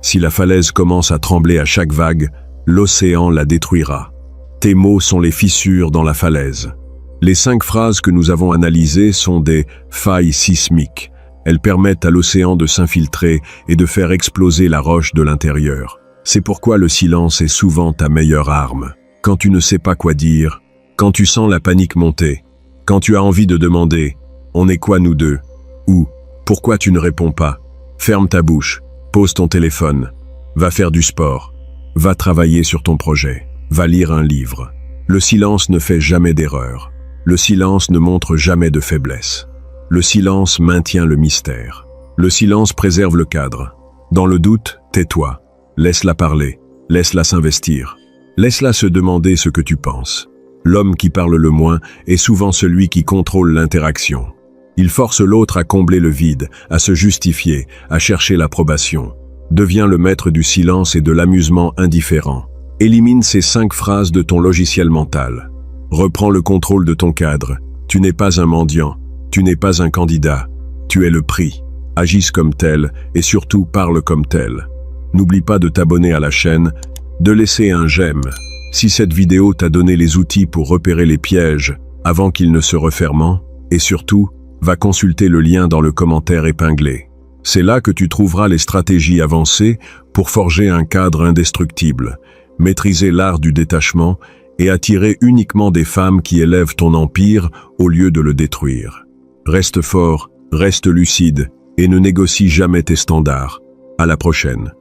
Si la falaise commence à trembler à chaque vague, l'océan la détruira. Tes mots sont les fissures dans la falaise. Les 5 phrases que nous avons analysées sont des failles sismiques. Elles permettent à l'océan de s'infiltrer et de faire exploser la roche de l'intérieur. C'est pourquoi le silence est souvent ta meilleure arme. Quand tu ne sais pas quoi dire, quand tu sens la panique monter, quand tu as envie de demander « On est quoi nous deux ?» ou « Pourquoi tu ne réponds pas ?» Ferme ta bouche, pose ton téléphone, va faire du sport, va travailler sur ton projet, va lire un livre. Le silence ne fait jamais d'erreur. Le silence ne montre jamais de faiblesse. Le silence maintient le mystère. Le silence préserve le cadre. Dans le doute, tais-toi. Laisse-la parler. Laisse-la s'investir. Laisse-la se demander ce que tu penses. L'homme qui parle le moins est souvent celui qui contrôle l'interaction. Il force l'autre à combler le vide, à se justifier, à chercher l'approbation. Deviens le maître du silence et de l'amusement indifférent. Élimine ces 5 phrases de ton logiciel mental. Reprends le contrôle de ton cadre. Tu n'es pas un mendiant. Tu n'es pas un candidat. Tu es le prix. Agisse comme tel et surtout parle comme tel. N'oublie pas de t'abonner à la chaîne, de laisser un j'aime. Si cette vidéo t'a donné les outils pour repérer les pièges avant qu'ils ne se referment, et surtout, va consulter le lien dans le commentaire épinglé. C'est là que tu trouveras les stratégies avancées pour forger un cadre indestructible, maîtriser l'art du détachement et attirer uniquement des femmes qui élèvent ton empire au lieu de le détruire. Reste fort, reste lucide et ne négocie jamais tes standards. À la prochaine.